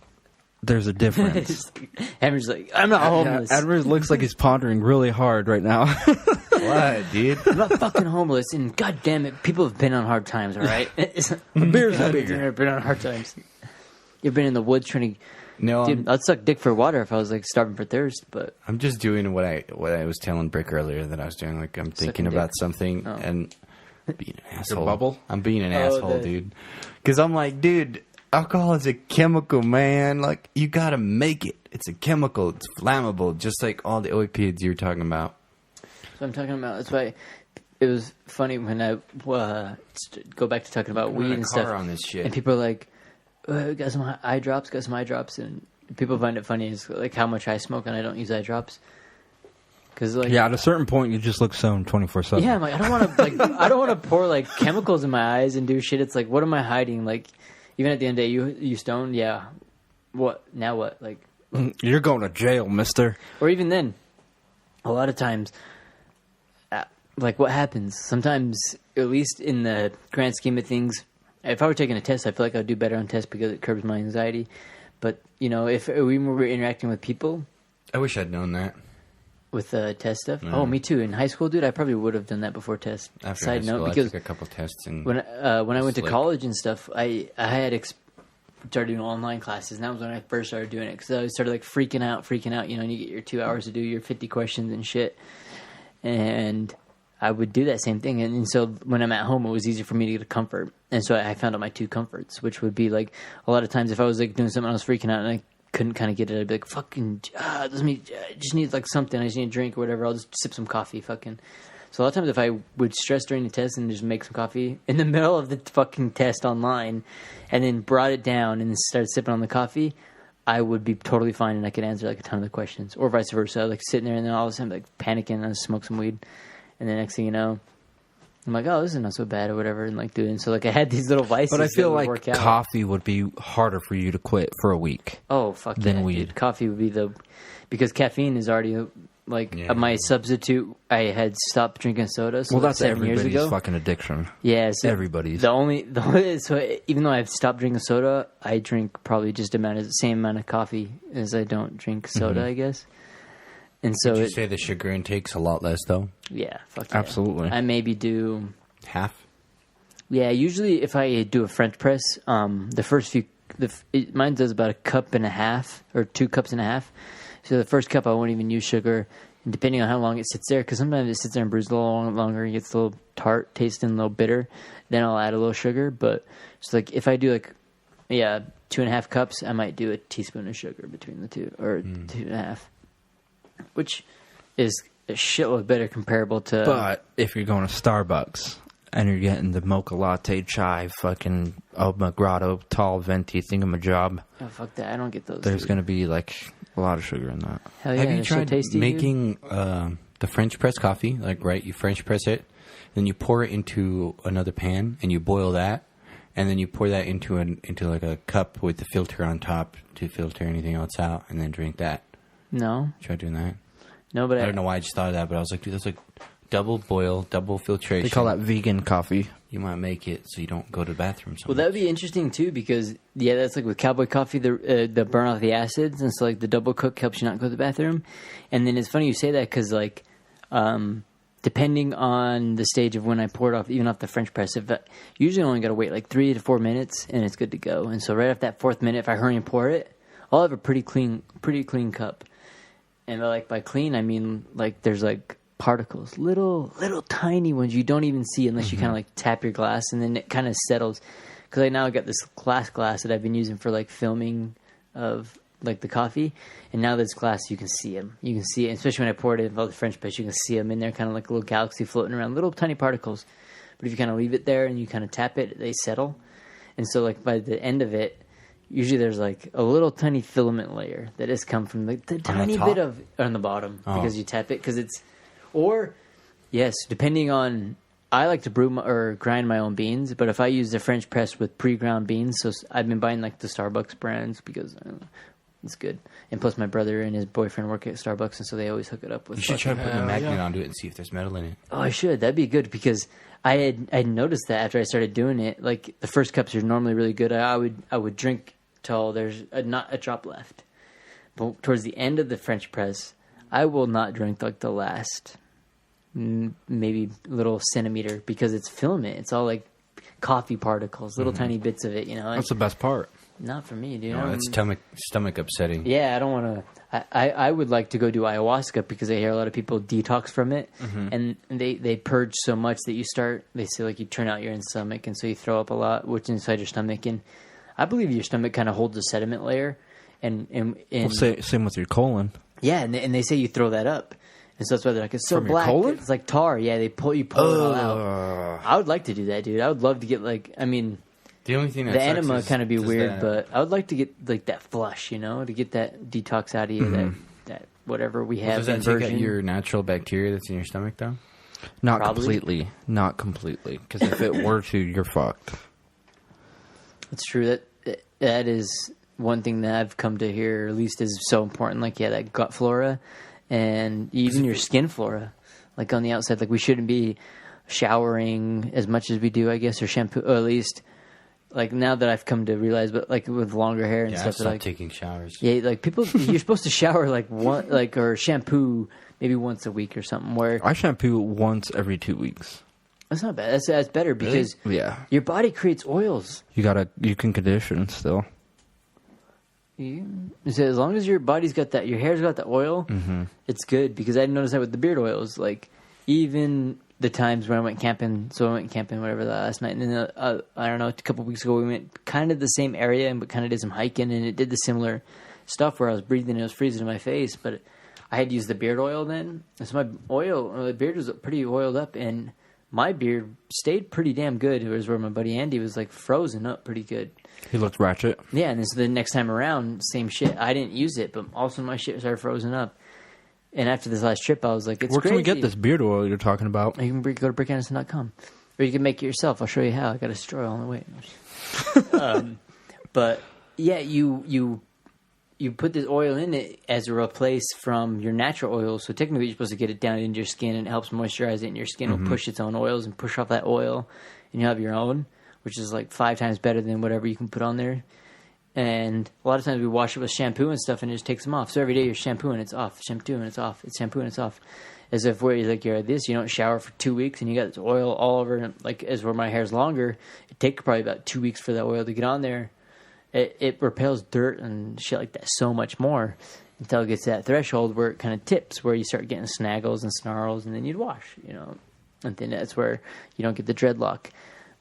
there's a difference. Hammer's like, I'm not homeless. Yeah, Edward looks like he's pondering really hard right now. What, dude? I'm not fucking homeless, and god damn it, people have been on hard times, all right? Beer's a They've been on hard times. You've been in the woods trying to. No, Dude, I'd suck dick for water if I was like starving for thirst, but I'm just doing what I was telling Brick earlier that I was doing. Like I'm thinking Sucking about dick. something Oh. and being an asshole. bubble? I'm being an Oh, asshole, dude. Because I'm like, dude, alcohol is a chemical, man. Like you gotta make it. It's a chemical. It's flammable, just like all the opioids you were talking about. so I'm talking about. That's why it was funny when I go back to talking about weed and stuff. On this shit. And people are like, got some eye drops, and people find it funny is like how much I smoke and I don't use eye drops. Cause like Yeah, at a certain point, you just look stoned 24/7. yeah, I'm like I don't want to I don't want to pour like chemicals in my eyes and do shit. It's like what am I hiding? Like even at the end of the day, you stoned, yeah. What now? What like? You're going to jail, mister. Or even then, a lot of times, like what happens? Sometimes, at least in the grand scheme of things, if I were taking a test, I feel like I'd do better on tests because it curbs my anxiety. But, you know, if we were interacting with people I wish I'd known that. with test stuff. Oh, me too. In high school, dude, I probably would have done that before test. After Side high school, note, I because took a couple tests and when I went to like- college and stuff, I had started doing online classes, and that was when I first started doing it because I started like freaking out, you know, and you get your 2 hours to do your 50 questions and shit, and I would do that same thing, and so when I'm at home, it was easy for me to get a comfort, and so I found out my two comforts, which would be like a lot of times if I was like doing something, I was freaking out and I couldn't kind of get it, I'd be like, fucking, I just need like something, I just need a drink or whatever, I'll just sip some coffee, fucking. So a lot of times if I would stress during the test and just make some coffee in the middle of the fucking test online and then brought it down and started sipping on the coffee, I would be totally fine and I could answer like a ton of the questions. Or vice versa. Like sitting there and then all of a sudden like panicking and I smoke some weed. And then next thing you know, I'm like, oh, this is not so bad or whatever. And like doing, so like I had these little vices But I feel that would like work out. coffee would be harder for you to quit for a week. Oh, fuck than yeah, weed. dude. Coffee would be because caffeine is already like Yeah. my substitute. I had stopped drinking soda. So Well, like that's 7 years everybody's ago. fucking addiction. Yeah, so Everybody's. The only so even though I've stopped drinking soda, I drink probably just the same amount of coffee as I don't drink soda, I guess. And so Would you say the sugar intake's a lot less though? yeah, fuck yeah. Absolutely. I maybe do. Half. Yeah, usually if I do a French press, the first few, mine does about 1.5 cups or 2 cups and a half. So the first cup I won't even use sugar, and depending on how long it sits there, because sometimes it sits there and brews a little longer, and gets a little tart, tasting a little bitter. Then I'll add a little sugar. But so like if I do 2.5 cups, I might do a teaspoon of sugar between the two, or 2.5, which is a shitload better comparable to. But if you're going to Starbucks and you're getting the mocha latte chai, fucking grotto, tall, venti thingamajob, oh fuck that! I don't get those. there's dude. going to be like a lot of sugar in that. Hell yeah, Have you they're so tried tasty, dude. making the French press coffee? Like, right, you French press it, then you pour it into another pan, and you boil that, and then you pour that into like a cup with the filter on top to filter anything else out, and then drink that. No, Try doing that. no, but I don't know why I just thought of that, but I was like, dude, that's like double boil, double filtration. They call that vegan coffee. You might make it so you don't go to the bathroom. So Well, that would be interesting too because that's like with cowboy coffee, the burn off the acids, and so like the double cook helps you not go to the bathroom. And then it's funny you say that because like depending on the stage of when I pour it off, even off the French press, if usually only got to wait like 3 to 4 minutes and it's good to go. And so right after that 4th minute, if I hurry and pour it, I'll have a pretty clean cup. And by clean, I mean like there's like particles, little tiny ones you don't even see unless you kind of like tap your glass, and then it kind of settles. Because I now got this glass that I've been using for like filming of like the coffee, and now this glass you can see them. You can see it, especially when I poured it in the French press. You can see them in there, kind of like a little galaxy floating around, little tiny particles. But if you kind of leave it there and you kind of tap it, they settle. And so like by the end of it, usually there's like a little tiny filament layer that has come from the tiny top? bit of on the bottom because you tap it because it's. Or, yes, depending on, I like to brew or grind my own beans, but if I use the French press with pre-ground beans, so I've been buying like the Starbucks brands because I don't know, it's good. And plus my brother and his boyfriend work at Starbucks, and so they always hook it up with. you should try fucking- putting a magnet onto it and see if there's metal in it. Oh, I should. That'd be good because I had noticed that after I started doing it, like the first cups are normally really good. I would drink till there's not a drop left, but towards the end of the French press, I will not drink like the last maybe little centimeter because it's filament. It's all like coffee particles, little tiny bits of it, you know. That's the best part. not for me, dude. No, that's stomach upsetting. Yeah, I don't want to. I would like to go do ayahuasca because I hear a lot of people detox from it, and they purge so much that you start. They say like you turn out your own stomach, and so you throw up a lot, which inside your stomach. And I believe your stomach kind of holds a sediment layer, and same with your colon. Yeah, and they say you throw that up, and so that's why they're like it's so From your black. colon? It's like tar. Yeah, you pull it all out. I would like to do that, dude. I would love to get like The only thing that the sucks enema is kind of be just weird, that- but I would like to get like that flush, to get that detox out of you, that whatever we have. Does that take out inversion. your natural bacteria that's in your stomach, though? Not Probably. completely. Because if it were to, you're fucked. It's true that is one thing that I've come to hear at least is so important. Like that gut flora and even your skin flora, like on the outside. Like we shouldn't be showering as much as we do, I guess, or shampoo, or at least. Like now that I've come to realize, but like with longer hair and Yeah, stuff, stop like taking showers. yeah, like people, you're supposed to shower like one, like or shampoo maybe once a week or something. Where I shampoo once every 2 weeks. that's not bad. That's better because Yeah. your body creates oils. You can condition still. So as long as your body's got that, your hair's got the oil, it's good. Because I noticed that with the beard oils, like even the times when I went camping, whatever, last night, and then I don't know, a couple weeks ago we went kind of the same area, but kind of did some hiking, and it did the similar stuff where I was breathing and it was freezing in my face, but I had used the beard oil then, and so the beard was pretty oiled up, and my beard stayed pretty damn good, whereas where my buddy Andy was like frozen up pretty good. He looked ratchet. Yeah, and then so the next time around, same shit. I didn't use it, but also my shit started frozen up. And after this last trip, I was like, it's Where can we crazy. get this beard oil you're talking about? You can go to brickanderson.com. Or you can make it yourself. I'll show you how. I got a straw on the way. But yeah, you put this oil in it as a replace from your natural oil. So technically you're supposed to get it down into your skin and it helps moisturize it, and your skin will push its own oils and push off that oil. And you have your own, which is like 5 times better than whatever you can put on there. And a lot of times we wash it with shampoo and stuff, and it just takes them off. So every day you're shampooing, it's off. Shampooing, it's off. It's shampooing, it's off. As if where you're like this, you don't shower for 2 weeks, and you got this oil all over. Like as where my hair's longer, it takes probably about 2 weeks for that oil to get on there. It repels dirt and shit like that so much more until it gets to that threshold where it kind of tips, where you start getting snaggles and snarls, and then you'd wash, and then that's where you don't get the dreadlock.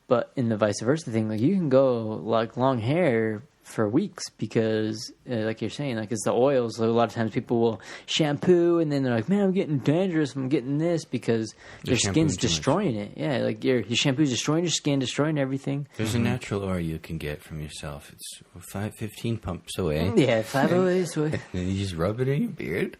But in the vice versa thing, like you can go like long hair for weeks because, like you're saying, like it's the oils. So a lot of times people will shampoo and then they're like, "Man, I'm getting dandruff. I'm getting this," because your skin's destroying it. Yeah, like your shampoo's destroying your skin, destroying everything. There's a natural oil you can get from yourself. It's 15 pumps away. Yeah, 508. And then you just rub it in your beard.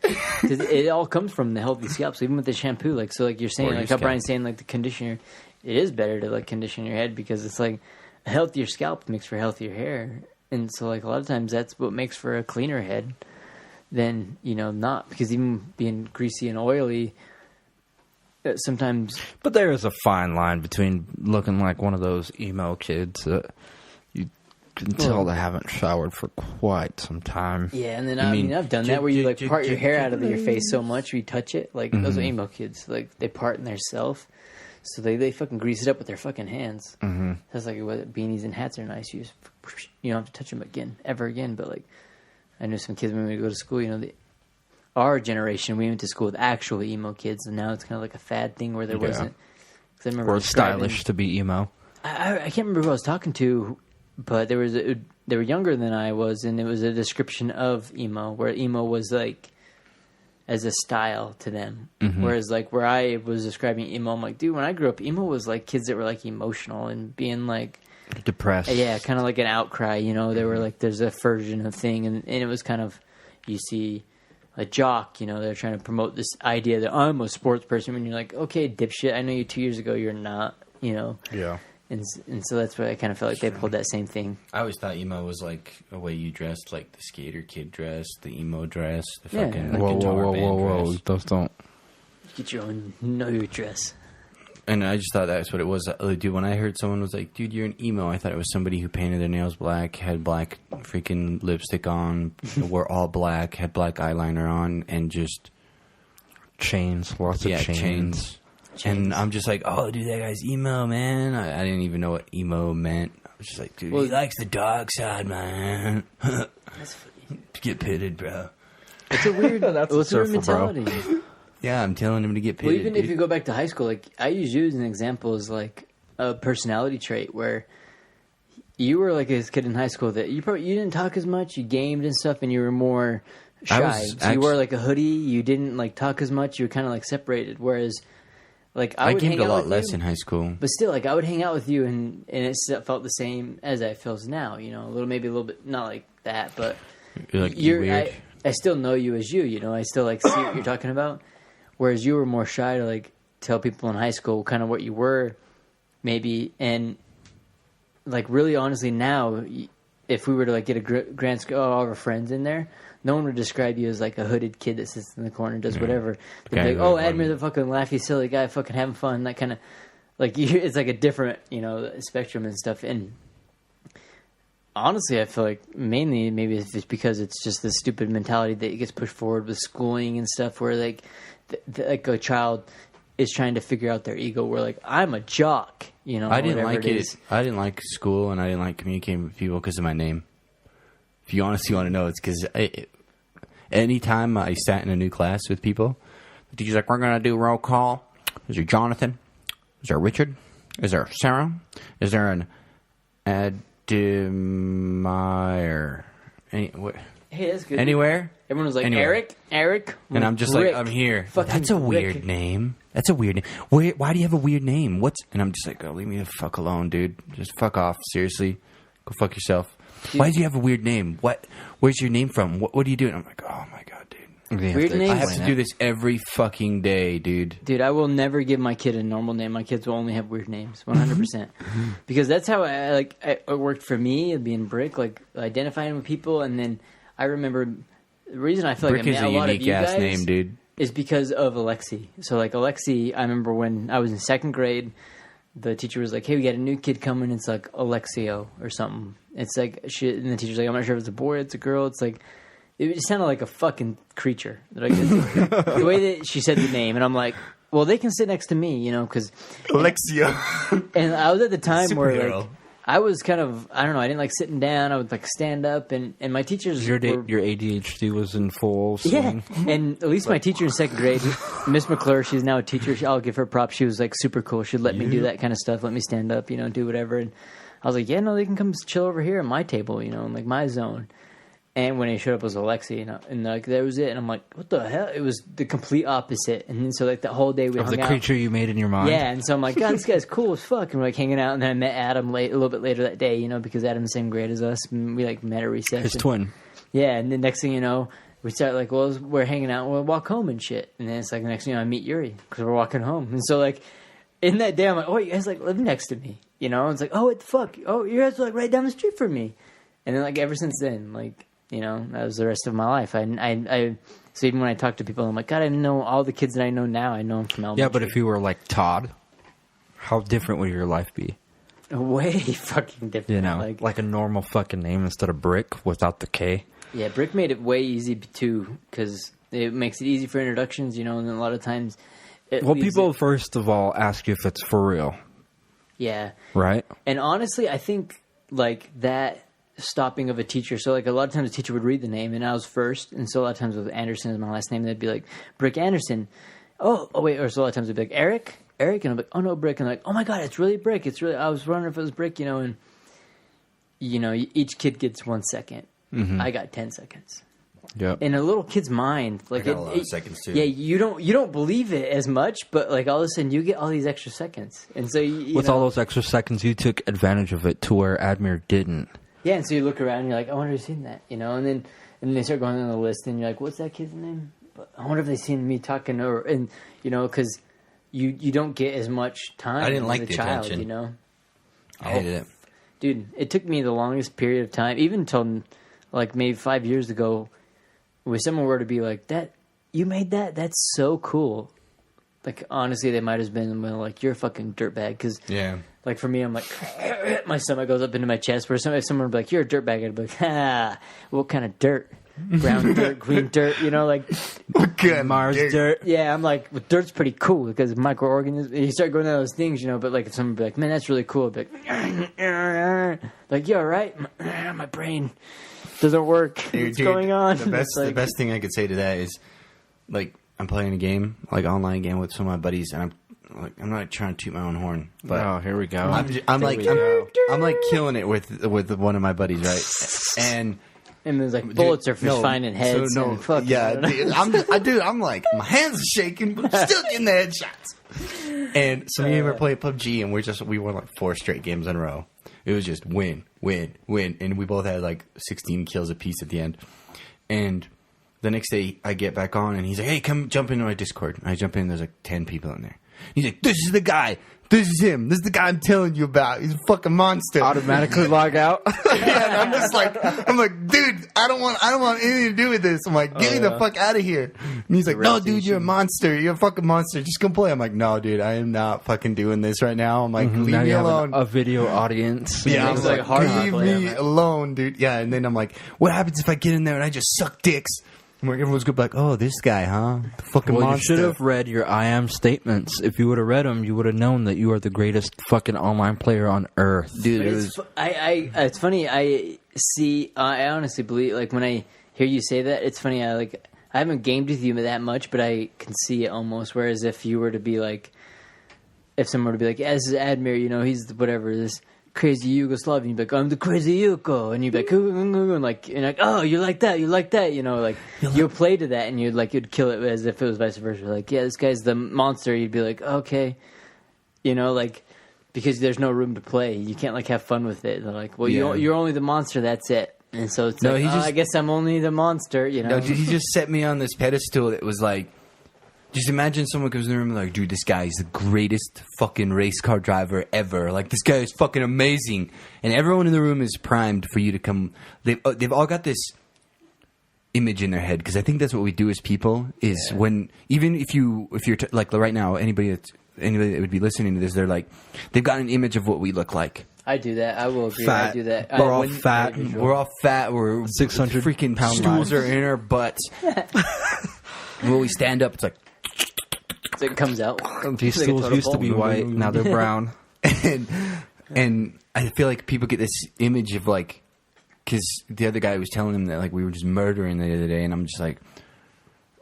'Cause it all comes from the healthy scalp. So even with the shampoo, like you're saying, Or like your how scalp. Brian's saying, like the conditioner, it is better to like condition your head because it's like a healthier scalp makes for healthier hair, and so like a lot of times that's what makes for a cleaner head than not, because even being greasy and oily, sometimes. But there is a fine line between looking like one of those emo kids that you can tell they haven't showered for quite some time. Yeah, and then I mean I've done that where you like part your hair out of your face so much you touch it. Like those are emo kids. Like they part in their self, so they fucking grease it up with their fucking hands. Mm-hmm. That's like what beanies and hats are nice. You don't have to touch them ever again. But like I know some kids when we go to school, our generation, we went to school with actual emo kids, and now it's kind of like a fad thing where there wasn't. 'Cause I remember Or stylish to be emo. I can't remember who I was talking to, but they were younger than I was, and it was a description of emo, where emo was like as a style to them. Mm-hmm. Whereas like where I was describing emo, I'm like, dude, when I grew up, emo was like kids that were like emotional and being like depressed. Yeah, kind of like an outcry, They were like, there's a version of thing, and it was kind of, you see a jock, they're trying to promote this idea that I'm a sports person, when you're like, okay, dipshit, I know you 2 years ago, you're not, Yeah. And so that's why I kind of felt like they pulled that same thing. I always thought emo was like a way you dressed, like the skater kid dress, the emo dress, the Yeah. fucking Whoa, guitar band dress. Those don't. Get your own, know your dress. And I just thought that's what it was. Dude, when I heard someone was like, dude, you're an emo, I thought it was somebody who painted their nails black, had black freaking lipstick on, wore all black, had black eyeliner on, and just... Chains, lots of chains. And I'm just like, oh, dude, that guy's emo, man. I didn't even know what emo meant. I was just like, dude, he likes the dark side, man. That's funny. Get pitted, bro. It's a weird, That's it's a weird surfer, bro. mentality. Yeah, I'm telling him to get pitted. Well, even dude. if you go back to high school, like I use you as an example as like a personality trait where you were like this kid in high school that you didn't talk as much, you gamed and stuff, and you were more shy. So you wore like a hoodie, you didn't like talk as much, you were kind of like separated. Whereas, like I would gamed hang a out lot with less you, in high school. but still, like I would hang out with you, and it felt the same as it feels now. You know, maybe a little bit not like that, but You're like, you weird. I still know you as you. You know, I still like see what you're talking about. Whereas you were more shy to like tell people in high school kind of what you were, maybe, and like really honestly now, if we were to like get a grand scale, all of our friends in there, no one would describe you as like a hooded kid that sits in the corner and does whatever. They'd be like, oh, Admir, the fucking laughy, silly guy, fucking having fun, that kind of like it's like a different spectrum and stuff. And honestly, I feel like mainly maybe it's just because it's just the stupid mentality that gets pushed forward with schooling and stuff, where like like a child is trying to figure out their ego. Where like I'm a jock, I didn't like it. is. I didn't like school, and I didn't like communicating with people because of my name. If you honestly want to know, it's because anytime I sat in a new class with people, the teacher's like, "We're gonna do roll call. Is there Jonathan? Is there Richard? Is there Sarah? Is there an Admire? Hey, that's good. Anywhere?" Everyone was like, Anywhere. Eric, And I'm just Rick, like, I'm here. fucking That's a weird Rick. name. That's a weird name. Why do you have a weird name? And I'm just like, oh, leave me the fuck alone, dude. Just fuck off. Seriously. Go fuck yourself. Dude. Why do you have a weird name? Where's your name from? What are you doing? I'm like, oh my God, dude. Weird names? I have to do this every fucking day, dude. Dude, I will never give my kid a normal name. My kids will only have weird names, 100%. Because that's how it worked for me, being Brick, like identifying with people. And then I remember the reason I feel Brick like I is met a a lot of unique you ass guys name, dude. is because of Alexi. So like Alexi, I remember when I was in second grade, the teacher was like, hey, we got a new kid coming. It's like Alexio or something. It's like shit. And the teacher's like, I'm not sure if it's a boy, it's a girl. It's like, it just sounded like a fucking creature. Like, the way that she said the name. And I'm like, well, they can sit next to me, because... Alexia. And I was at the time where, Superhero. like, I was kind of, I don't know, I didn't like sitting down. I would, like, stand up. And my teachers Your were... ADHD was in full Yeah, swing. and at least my teacher in second grade, Miss McClure, she's now a teacher. I'll give her props. She was like super cool. She'd let me do that kind of stuff, let me stand up, do whatever. And I was like, yeah, no, they can come chill over here at my table, in like my zone. And when he showed up, it was Alexi, and like that was it. And I'm like, what the hell? It was the complete opposite. And then so like that whole day we Of hung the out. creature you made in your mind. Yeah, and so I'm like, God, this guy's cool as fuck. And we're like hanging out, and then I met Adam a little bit later that day, because Adam's the same grade as us. And we like met at recess. His twin. Yeah, and the next thing you know, we start like, well, we're hanging out, we'll walk home and shit. And then it's like the next thing you know, I meet Yuri because we're walking home. And so like in that day, I'm like, oh, you guys like live next to me, And it's like, oh, what the fuck? Oh, you guys are like right down the street from me. And then like ever since then, like, that was the rest of my life. So even when I talk to people, I'm like, God, I know all the kids that I know now. I know them from elementary. Yeah, but if you were like Todd, how different would your life be? Way fucking different. Like a normal fucking name instead of Brick without the K. Yeah, Brick made it way easy too because it makes it easy for introductions, and then a lot of times... People first of all ask you if it's for real. Yeah. Right? And honestly, I think like that... stopping of a teacher. So like a lot of times the teacher would read the name and I was first. And so a lot of times with Anderson as my last name, they'd be like, Brick Anderson. Oh wait. Or so a lot of times they'd be like, Eric. And I'm like, oh no, Brick. And I'm like, oh my God, it's really Brick. I was wondering if it was Brick, and each kid gets 1 second. Mm-hmm. I got 10 seconds. Yeah. In a little kid's mind, like I got a lot of seconds too. Yeah, you don't believe it as much, but like all of a sudden you get all these extra seconds. And so with all those extra seconds, you took advantage of it to where Admir didn't. Yeah, and so you look around and you're like, I wonder who's seen that, and then they start going on the list and you're like, what's that kid's name? But I wonder if they've seen me talking because you don't get as much time. I didn't like as a the child, attention. I hated it. Dude, it took me the longest period of time, even until like maybe 5 years ago, where someone were to be like, that you made that? That's so cool. Like honestly, they might have been like, you're a fucking dirtbag, because yeah. Like for me, I'm like, my stomach goes up into my chest. Where if someone would be like, "You're a dirtbag," I'd be like, "Ah, what kind of dirt?" brown dirt, green dirt, you know, like Good Mars dirt. yeah, I'm like, well, dirt's pretty cool because microorganisms. You start going to those things, you know. But like, if someone be like, "Man, that's really cool," I'd be like, "Yeah, right." My brain doesn't work. What's going on? The best thing I could say to that is, like, I'm playing a game, like online game with some of my buddies, and I'm not trying to toot my own horn, but Oh, here we go. I'm like killing it with one of my buddies, right? And there's like bullets are for finding heads. So, and fuck yeah, dude, I'm like, my hands are shaking, but I'm still getting the headshots. And so me and we were playing PUBG, and we won like 4 straight games in a row. It was just win, and we both had like 16 kills apiece at the end. And the next day, I get back on, and he's like, "Hey, come jump into my Discord." And I jump in, there's like 10 people in there. He's like, "This is the guy. This is him. This is the guy I'm telling you about. He's a fucking monster." Automatically log out. Yeah, and I'm just like, dude, I don't want anything to do with this. I'm like, get me the fuck out of here. And he's like, "No, dude, you're a monster. You're a fucking monster. Just come play." I'm like, "No, dude, I am not fucking doing this right now." I'm like, leave Now me you have alone. a video audience. Yeah, I It's was like like, hard leave play, me man. alone, dude. Yeah, and then I'm like, what happens if I get in there and I just suck dicks? And everyone's gonna be like, "Oh, this guy, huh? The fucking Well, monster." you should have read your I am statements. If you would have read them, you would have known that you are the greatest fucking online player on earth. Dude, But it it's, was... it's funny. I honestly believe, like, when I hear you say that, it's funny. I haven't gamed with you that much, but I can see it almost. Whereas if you were to be like, if someone were to be like, "Yeah, this is Admir, you know, he's whatever, this crazy Yugoslavian," you'd be like, "I'm the crazy Yugo," and you'd be like, and like, you're like, "Oh, you like that, you know, like you'll play to that, and you'd kill it as if it was vice versa. Like, "Yeah, this guy's the monster." You'd be like, "Okay," you know, like, because there's no room to play, you can't like have fun with it. They're like, "Well, Yeah. you're only the monster. That's it." And so it's No, like, he just- I guess I'm only the monster, you know. No, dude, he just set me on this pedestal that was like, just imagine someone comes in the room and like, "Dude, this guy is the greatest fucking race car driver ever. Like, this guy is fucking amazing." And everyone in the room is primed for you to come. They've all got this image in their head, because I think that's what we do as people. Is when, even if you're like right now, anybody that would be listening to this, they're like, they've got an image of what we look like. I do that. I will agree. Fat. I do that. We're all fat. We're all fat. We're 600 freaking pound stools lives. are in our butts. When we stand up, it's like. So it comes out. These Like a stools total used to be ball. white, now they're brown. And I feel like people get this image of like, because the other guy was telling him that like we were just murdering the other day, and I'm just like,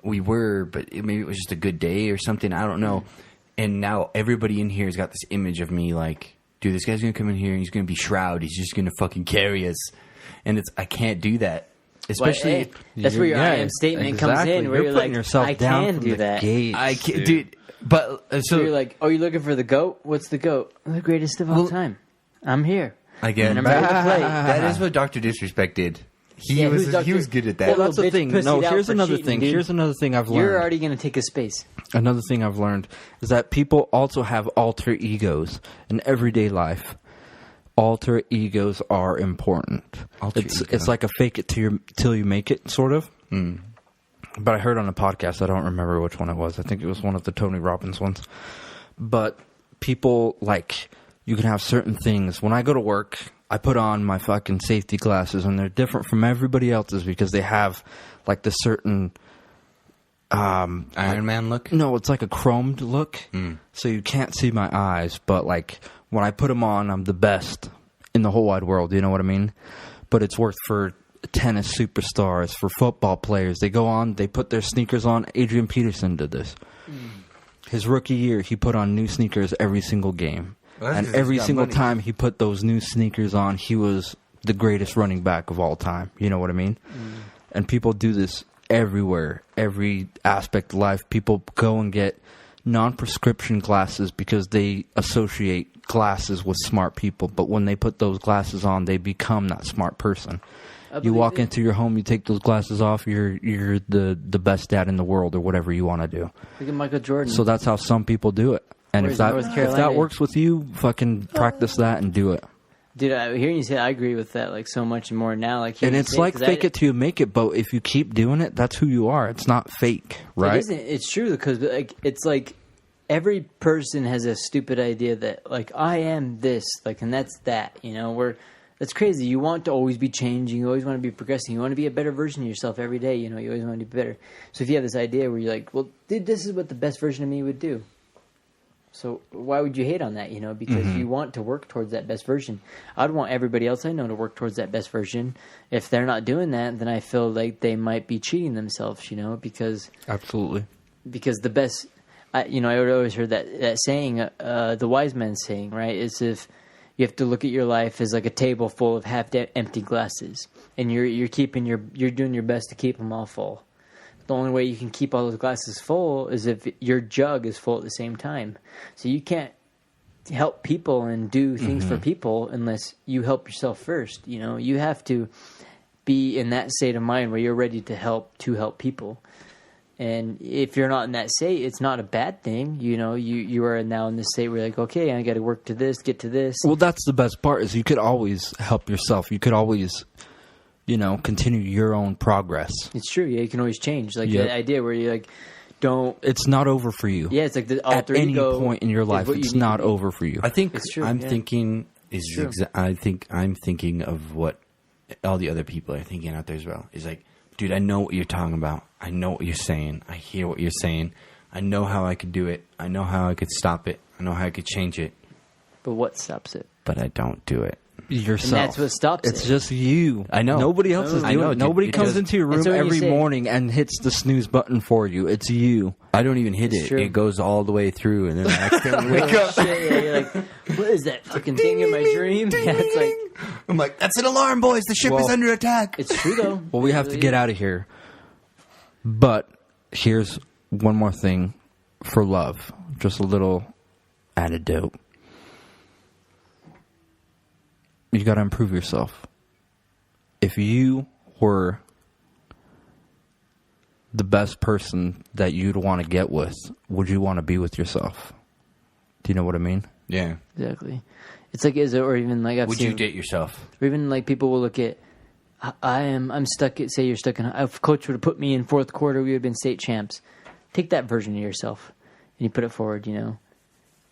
we were, but maybe it was just a good day or something. I don't know. And now everybody in here has got this image of me like, dude, this guy's gonna come in here and he's gonna be Shroud. He's just gonna fucking carry us, and I can't do that. Especially, Well, hey, that's where your I am statement comes in, where you're putting like, yourself I down can from do the that. gates, I can't, dude. But So so you're like, oh, you're looking for the GOAT? What's the GOAT? The greatest of all time. I'm here. again, And I'm ready to play. that is what Dr. Disrespect did. He Yeah, who's was Dr. was good at that. Well, Little that's the bitch thing. pussied No, out here's for another cheating, thing. dude. Here's another thing I've learned. You're already going to take a space. Another thing I've learned is that people also have alter egos in everyday life. Alter egos are important. Alter It's ego. it's like a fake it till you make it, sort of. But I heard on a podcast, I don't remember which one it was. I think it was one of the Tony Robbins ones. But people, like, you can have certain things. When I go to work, I put on my fucking safety glasses, and they're different from everybody else's because they have, like, the certain... Iron Man look. No, it's like a chromed look, so you can't see my eyes. But like when I put them on, I'm the best in the whole wide world. You know what I mean? But it's worked for tennis superstars, for football players. They go on, they put their sneakers on. Adrian Peterson did this. His rookie year, he put on new sneakers every single game, Well, that's and 'cause he's every got single money. time he put those new sneakers on, he was the greatest running back of all time. You know what I mean? And people do this everywhere, every aspect of life. People go and get non-prescription glasses because they associate glasses with smart people. But when they put those glasses on, they become that smart person. You walk into your home, you take those glasses off, you're the best dad in the world, or whatever you want to do. Look at Michael Jordan. So that's how some people do it. And Where's if that North if Carolina? that works with you, fucking practice that and do it. Dude, hearing you say that, I agree with that like so much more now. Like, And it's like fake it till you make it, but if you keep doing it, that's who you are. It's not fake, right? It isn't. It's true because like it's like every person has a stupid idea that like I am this, like, and that's that. You know, we're That's crazy. You want to always be changing. You always want to be progressing. You want to be a better version of yourself every day. You know, you always want to be better. So if you have this idea where you're like, well, dude, this is what the best version of me would do. So why would you hate on that? You know, because you want to work towards that best version. I'd want everybody else I know to work towards that best version. If they're not doing that, then I feel like they might be cheating themselves, you know, because Absolutely. because the best, I would always heard that saying, the wise man saying, right, is if you have to look at your life as like a table full of half empty glasses, and you're doing your best to keep them all full. The only way you can keep all those glasses full is if your jug is full at the same time. So you can't help people and do things for people unless you help yourself first. You know, you have to be in that state of mind where you're ready to help people. And if you're not in that state, it's not a bad thing. You know, you are now in this state where you're like, okay, I got to work to this, get to this. Well, that's the best part is you could always help yourself. You could always, you know, continue your own progress. It's true. Yeah, you can always change. Like the idea where you like don't. It's not over for you. Yeah, it's like the at any point in your life, it's not over for you. I think It's true, I'm yeah. thinking It's true. I think I'm thinking of what all the other people are thinking out there as well. Is like, dude, I know what you're talking about. I know what you're saying. I hear what you're saying. I know how I could do it. I know how I could stop it. I know how I could change it. But what stops it? But I don't do it. Yourself. And that's what stops It's it. just you. I know. Nobody else is I doing know, it. dude. Nobody It comes does- into your room That's what you every say. morning and hits the snooze button for you. It's you. I don't even hit It's it. true. It goes all the way through, and then I accidentally wake up. Shit, yeah, you're like, what is that fucking thing in my dream? Yeah, it's like, I'm like, that's an alarm, boys. The ship is Well- under attack. it's true though. Well, we have to get out of here. But here's one more thing for love. Just a little antidote. You got to improve yourself. If you were the best person that you'd want to get with, would you want to be with yourself? Do you know what I mean? Yeah. Exactly. It's like, or even like I've Would seen, you date yourself? or even like people will look at, I'm stuck at, say you're stuck in, if coach would have put me in fourth quarter, we would have been state champs. Take that version of yourself and you put it forward, you know.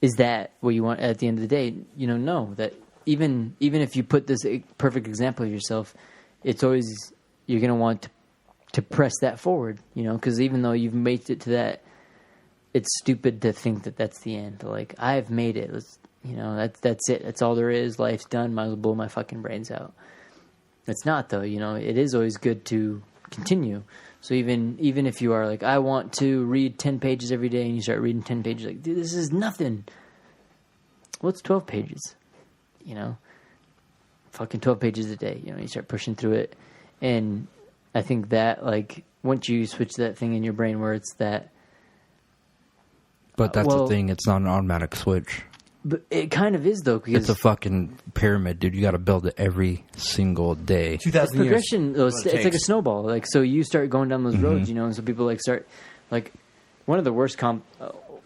Is that what you want at the end of the day? You know, no, that even if you put this perfect example of yourself, it's always, you're going to want to press that forward, you know, because even though you've made it to that, it's stupid to think that that's the end. Like, I've made it. Let's, you know, that's it. That's all there is. Life's done. Might as well blow my fucking brains out. It's not, though. You know, it is always good to continue. So even if you are like, I want to read 10 pages every day, and you start reading 10 pages, like, dude, this is nothing. What's 12 pages? You know, fucking 12 pages a day. You know, you start pushing through it. And I think that, like, once you switch that thing in your brain where it's that. But that's Well- the thing. It's not an automatic switch. But it kind of is, though, because It's a fucking pyramid, dude. You got to build it every single day. 2,000 years. progression, though, it's What it like a takes. snowball. Like, so you start going down those roads, you know, and so people like start, like, one of the worst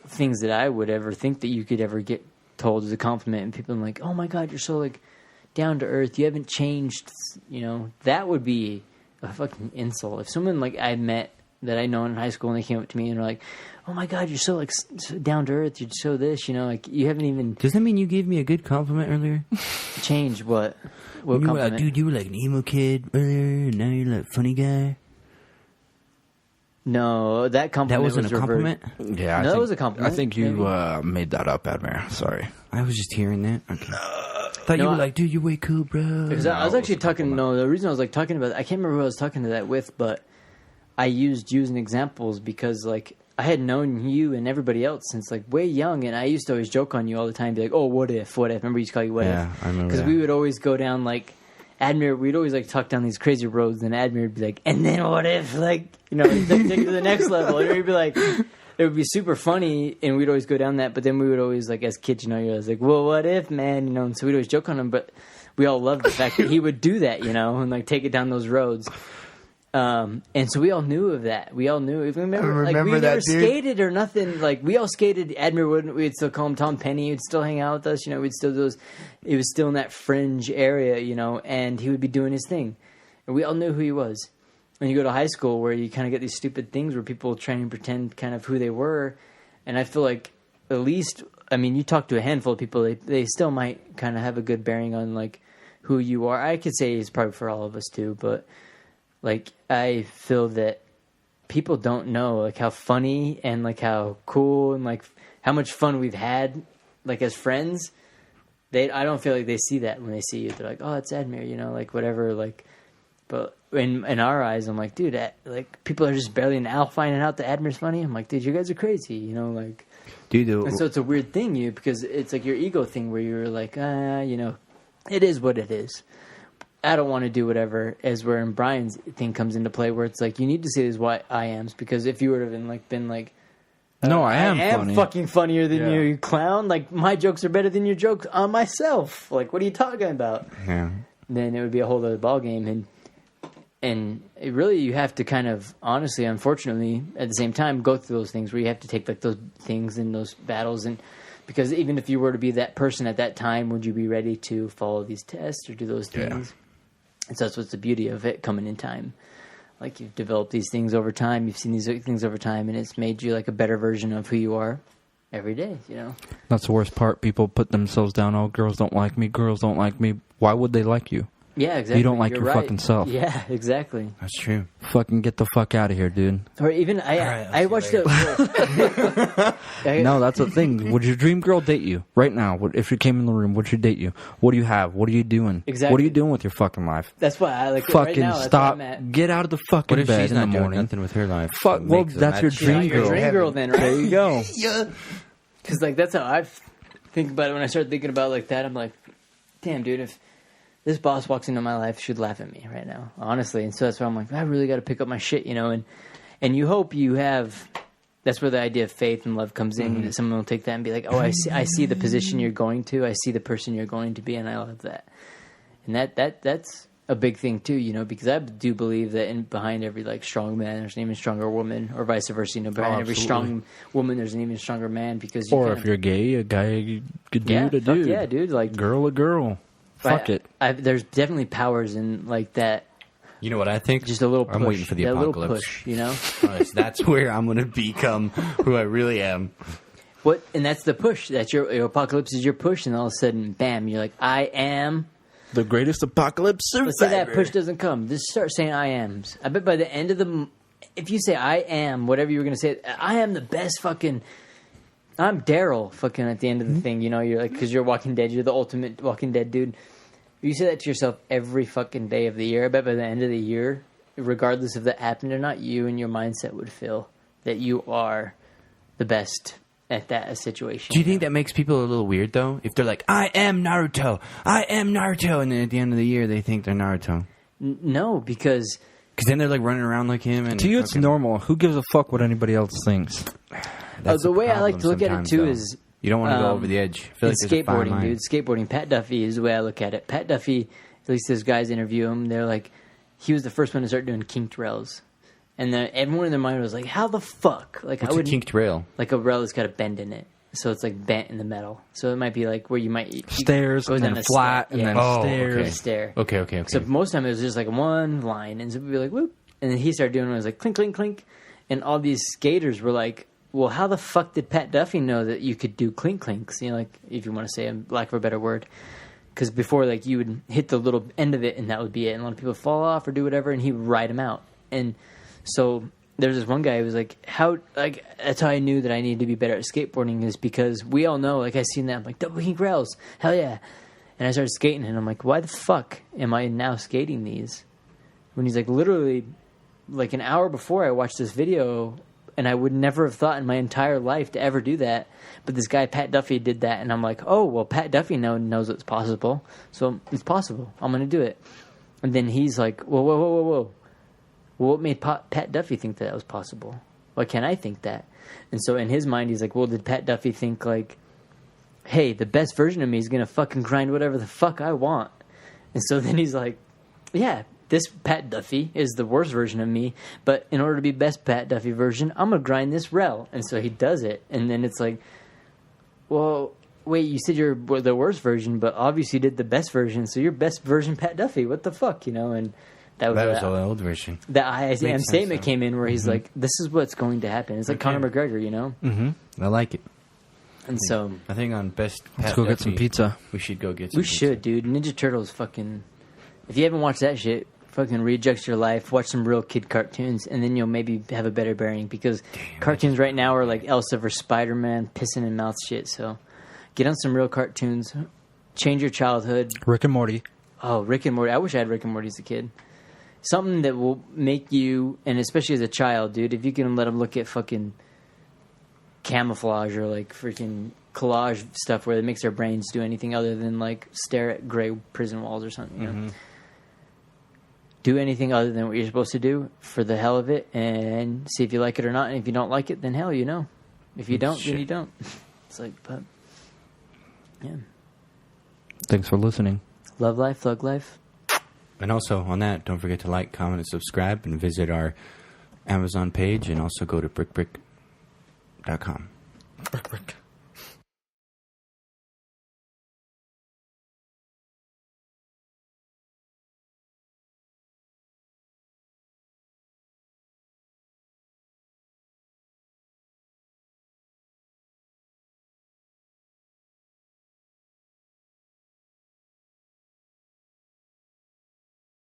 things that I would ever think that you could ever get told is a compliment, and people are like, oh my God, you're so like down to earth. You haven't changed, you know. That would be a fucking insult. If someone like I met that I know in high school and they came up to me and were like, oh my God, you're so like so down to earth. You're so this, you know, like you haven't even Does that mean you gave me a good compliment earlier? changed what You were like, compliment. dude, you were like an emo kid earlier, and now you're like a funny guy. No, that compliment That wasn't was a compliment? Yeah, No, that was a compliment, I think you maybe. made that up, Admir. Sorry. I was just hearing that. Okay. Thought No, you were I- like, dude, you're way cool, bro. Because I was actually talking. No, the reason I was like talking about, I can't remember who I was talking to that with, but I used you as an examples because like I had known you and everybody else since like way young, and I used to always joke on you all the time, be like, "Oh, what if? What if?" Remember, you used to call you "What Yeah, if?" I remember Because that. we would always go down like Admir. We'd always like talk down these crazy roads, and Admir would be like, "And then what if?" Like, you know, take it to the next level, and we'd be like. It would be super funny, and we'd always go down that. But then we would always, like, as kids, you know, you're always like, "Well, what if, man?" You know, and so we'd always joke on him. But we all loved the fact that he would do that, you know, and like take it down those roads. And so we all knew of that. We all knew. If we remember, like, we remember never that, dude. skated or nothing. Like, we all skated. Admir wouldn't. We'd still call him Tom Penny. He'd still hang out with us. You know, we'd still do those. It was still in that fringe area, you know, and he would be doing his thing, and we all knew who he was. And you go to high school where you kind of get these stupid things where people try and pretend kind of who they were. And I feel like at least, I mean, you talk to a handful of people, they still might kind of have a good bearing on like who you are. I could say it's probably for all of us too, but like I feel that people don't know like how funny and like how cool and like how much fun we've had like as friends. I don't feel like they see that when they see you. They're like, oh, it's Admir, you know, like whatever, like. But in our eyes, I'm like, dude, like people are just barely now finding out that Admir's funny. I'm like, dude, you guys are crazy, you know, like. Dude, and so it's a weird thing, because it's like your ego thing where you're like, you know, it is what it is. I don't want to do whatever. As where in Brian's thing comes into play, where it's like you need to say these why I ams, because if you would have been like, no, I am funny. Fucking funnier than you, you clown. Like my jokes are better than your jokes on myself. Like what are you talking about? Yeah. Then it would be a whole other ballgame, and it really you have to kind of honestly, unfortunately, at the same time go through those things where you have to take like those things and those battles, and because even if you were to be that person at that time, would you be ready to follow these tests or do those things? Yeah. And so that's what's the beauty of it coming in time. Like you've developed these things over time, you've seen these things over time, and it's made you like a better version of who you are every day, you know? That's the worst part. People put themselves down. Oh, girls don't like me. Girls don't like me. Why would they like you? Yeah, exactly. You don't like You're your right. fucking self. Yeah, exactly. That's true. Fucking get the fuck out of here, dude. Or even I watched it. No, that's the thing. Would your dream girl date you right now? If she came in the room, would she date you? What do you have? What are you doing? Exactly. What are you doing with your fucking life? That's why I like fucking it right now. stop. That's where I'm at. Get out of the fucking What if bed she's in the not doing morning. nothing with her life? Fuck. Well, that's your dream Your girl. dream girl, then, right? There you go. Because like that's how I think about it. When I start thinking about it like that, I'm like, damn, dude, if this boss walks into my life, she'd laugh at me right now, honestly. And so that's why I'm like, I really got to pick up my shit, you know. And you hope you have. That's where the idea of faith and love comes in. Mm-hmm. Someone will take that and be like, oh, I see the position you're going to. I see the person you're going to be, and I love that. And that's a big thing too, you know, because I do believe that behind every like strong man, there's an even stronger woman, or vice versa. You know, behind every strong woman, there's an even stronger man. Because if you're gay, a guy, a dude, a dude. Yeah, dude, like girl, a girl. Fuck it. There's definitely powers in like that. You know what I think? Just a little push. I'm waiting for the apocalypse. Little push, you know? That's where I'm going to become who I really am. And that's the push. That's your apocalypse is your push, and all of a sudden, bam, you're like, I am the greatest apocalypse survivor. Let's say that push doesn't come. Just start saying I ams. I bet by the end of if you say I am, whatever you were going to say, I am the best fucking... I'm Daryl fucking at the end of the thing, you know? You're like, because you're Walking Dead. You're the ultimate Walking Dead dude. You say that to yourself every fucking day of the year. I bet by the end of the year, regardless if that happened or not, you and your mindset would feel that you are the best at that situation. Do you think that makes people a little weird, though? If they're like, I am Naruto, and then at the end of the year, they think they're Naruto. No, because then they're like running around like him. And to you, it's normal. Who gives a fuck what anybody else thinks? The way I like to look at it, too, is... You don't want to go over the edge. I feel like skateboarding, dude. Skateboarding. Pat Duffy is the way I look at it. Pat Duffy, at least those guys interview him, they're like, he was the first one to start doing kinked rails. And everyone in their mind was like, how the fuck? Like, what's a kinked rail? Like a rail that's got a bend in it. So it's like bent in the metal. So it might be like where you might... Stairs, and then flat, and then stairs. Okay. Stair. Okay. So most of the time it was just like one line. And so we'd be like, whoop. And then he started doing it. It was like clink, clink, clink. And all these skaters were like, well, how the fuck did Pat Duffy know that you could do clink clinks? You know, like if you want to say a lack of a better word, because before, like you would hit the little end of it and that would be it, and a lot of people fall off or do whatever, and he would ride them out. And so there's this one guy who was like, how? Like that's how I knew that I needed to be better at skateboarding is because we all know, like I seen that, I'm like double kink rails, hell yeah. And I started skating, and I'm like, why the fuck am I now skating these? When he's like, literally, like an hour before I watched this video. And I would never have thought in my entire life to ever do that. But this guy, Pat Duffy, did that. And I'm like, oh, well, Pat Duffy knows it's possible. So it's possible. I'm going to do it. And then he's like, whoa. Well, what made Pat Duffy think that was possible? Why can't I think that? And so in his mind, he's like, well, did Pat Duffy think like, hey, the best version of me is going to fucking grind whatever the fuck I want. And so then he's like, yeah, this Pat Duffy is the worst version of me, but in order to be best Pat Duffy version, I'm going to grind this rel. And so he does it. And then it's like, well, wait, you said you're the worst version, but obviously you did the best version, so you're best version Pat Duffy. What the fuck, you know? And that was the old version. The I am statement came in where he's like, this is what's going to happen. It's like Conor McGregor, you know? Mm-hmm. I like it. And so I think on best. Let's go get some pizza. We should go get some we pizza. should, dude. Ninja Turtles fucking... If you haven't watched that shit, fucking readjust your life, watch some real kid cartoons, and then you'll maybe have a better bearing, because cartoons right now are like Elsa vs. Spider-Man, pissing in mouth shit, so get on some real cartoons, change your childhood. Rick and Morty. Oh, Rick and Morty. I wish I had Rick and Morty as a kid. Something that will make you, and especially as a child, dude, if you can let them look at fucking camouflage or like freaking collage stuff where it makes their brains do anything other than like stare at gray prison walls or something, you know? Do anything other than what you're supposed to do for the hell of it, and see if you like it or not. And if you don't like it, then hell, you know. If you don't, then you don't. It's like, but yeah. Thanks for listening. Love life, thug life. And also on that, don't forget to like, comment, and subscribe, and visit our Amazon page, and also go to brickbrick.com. Brick.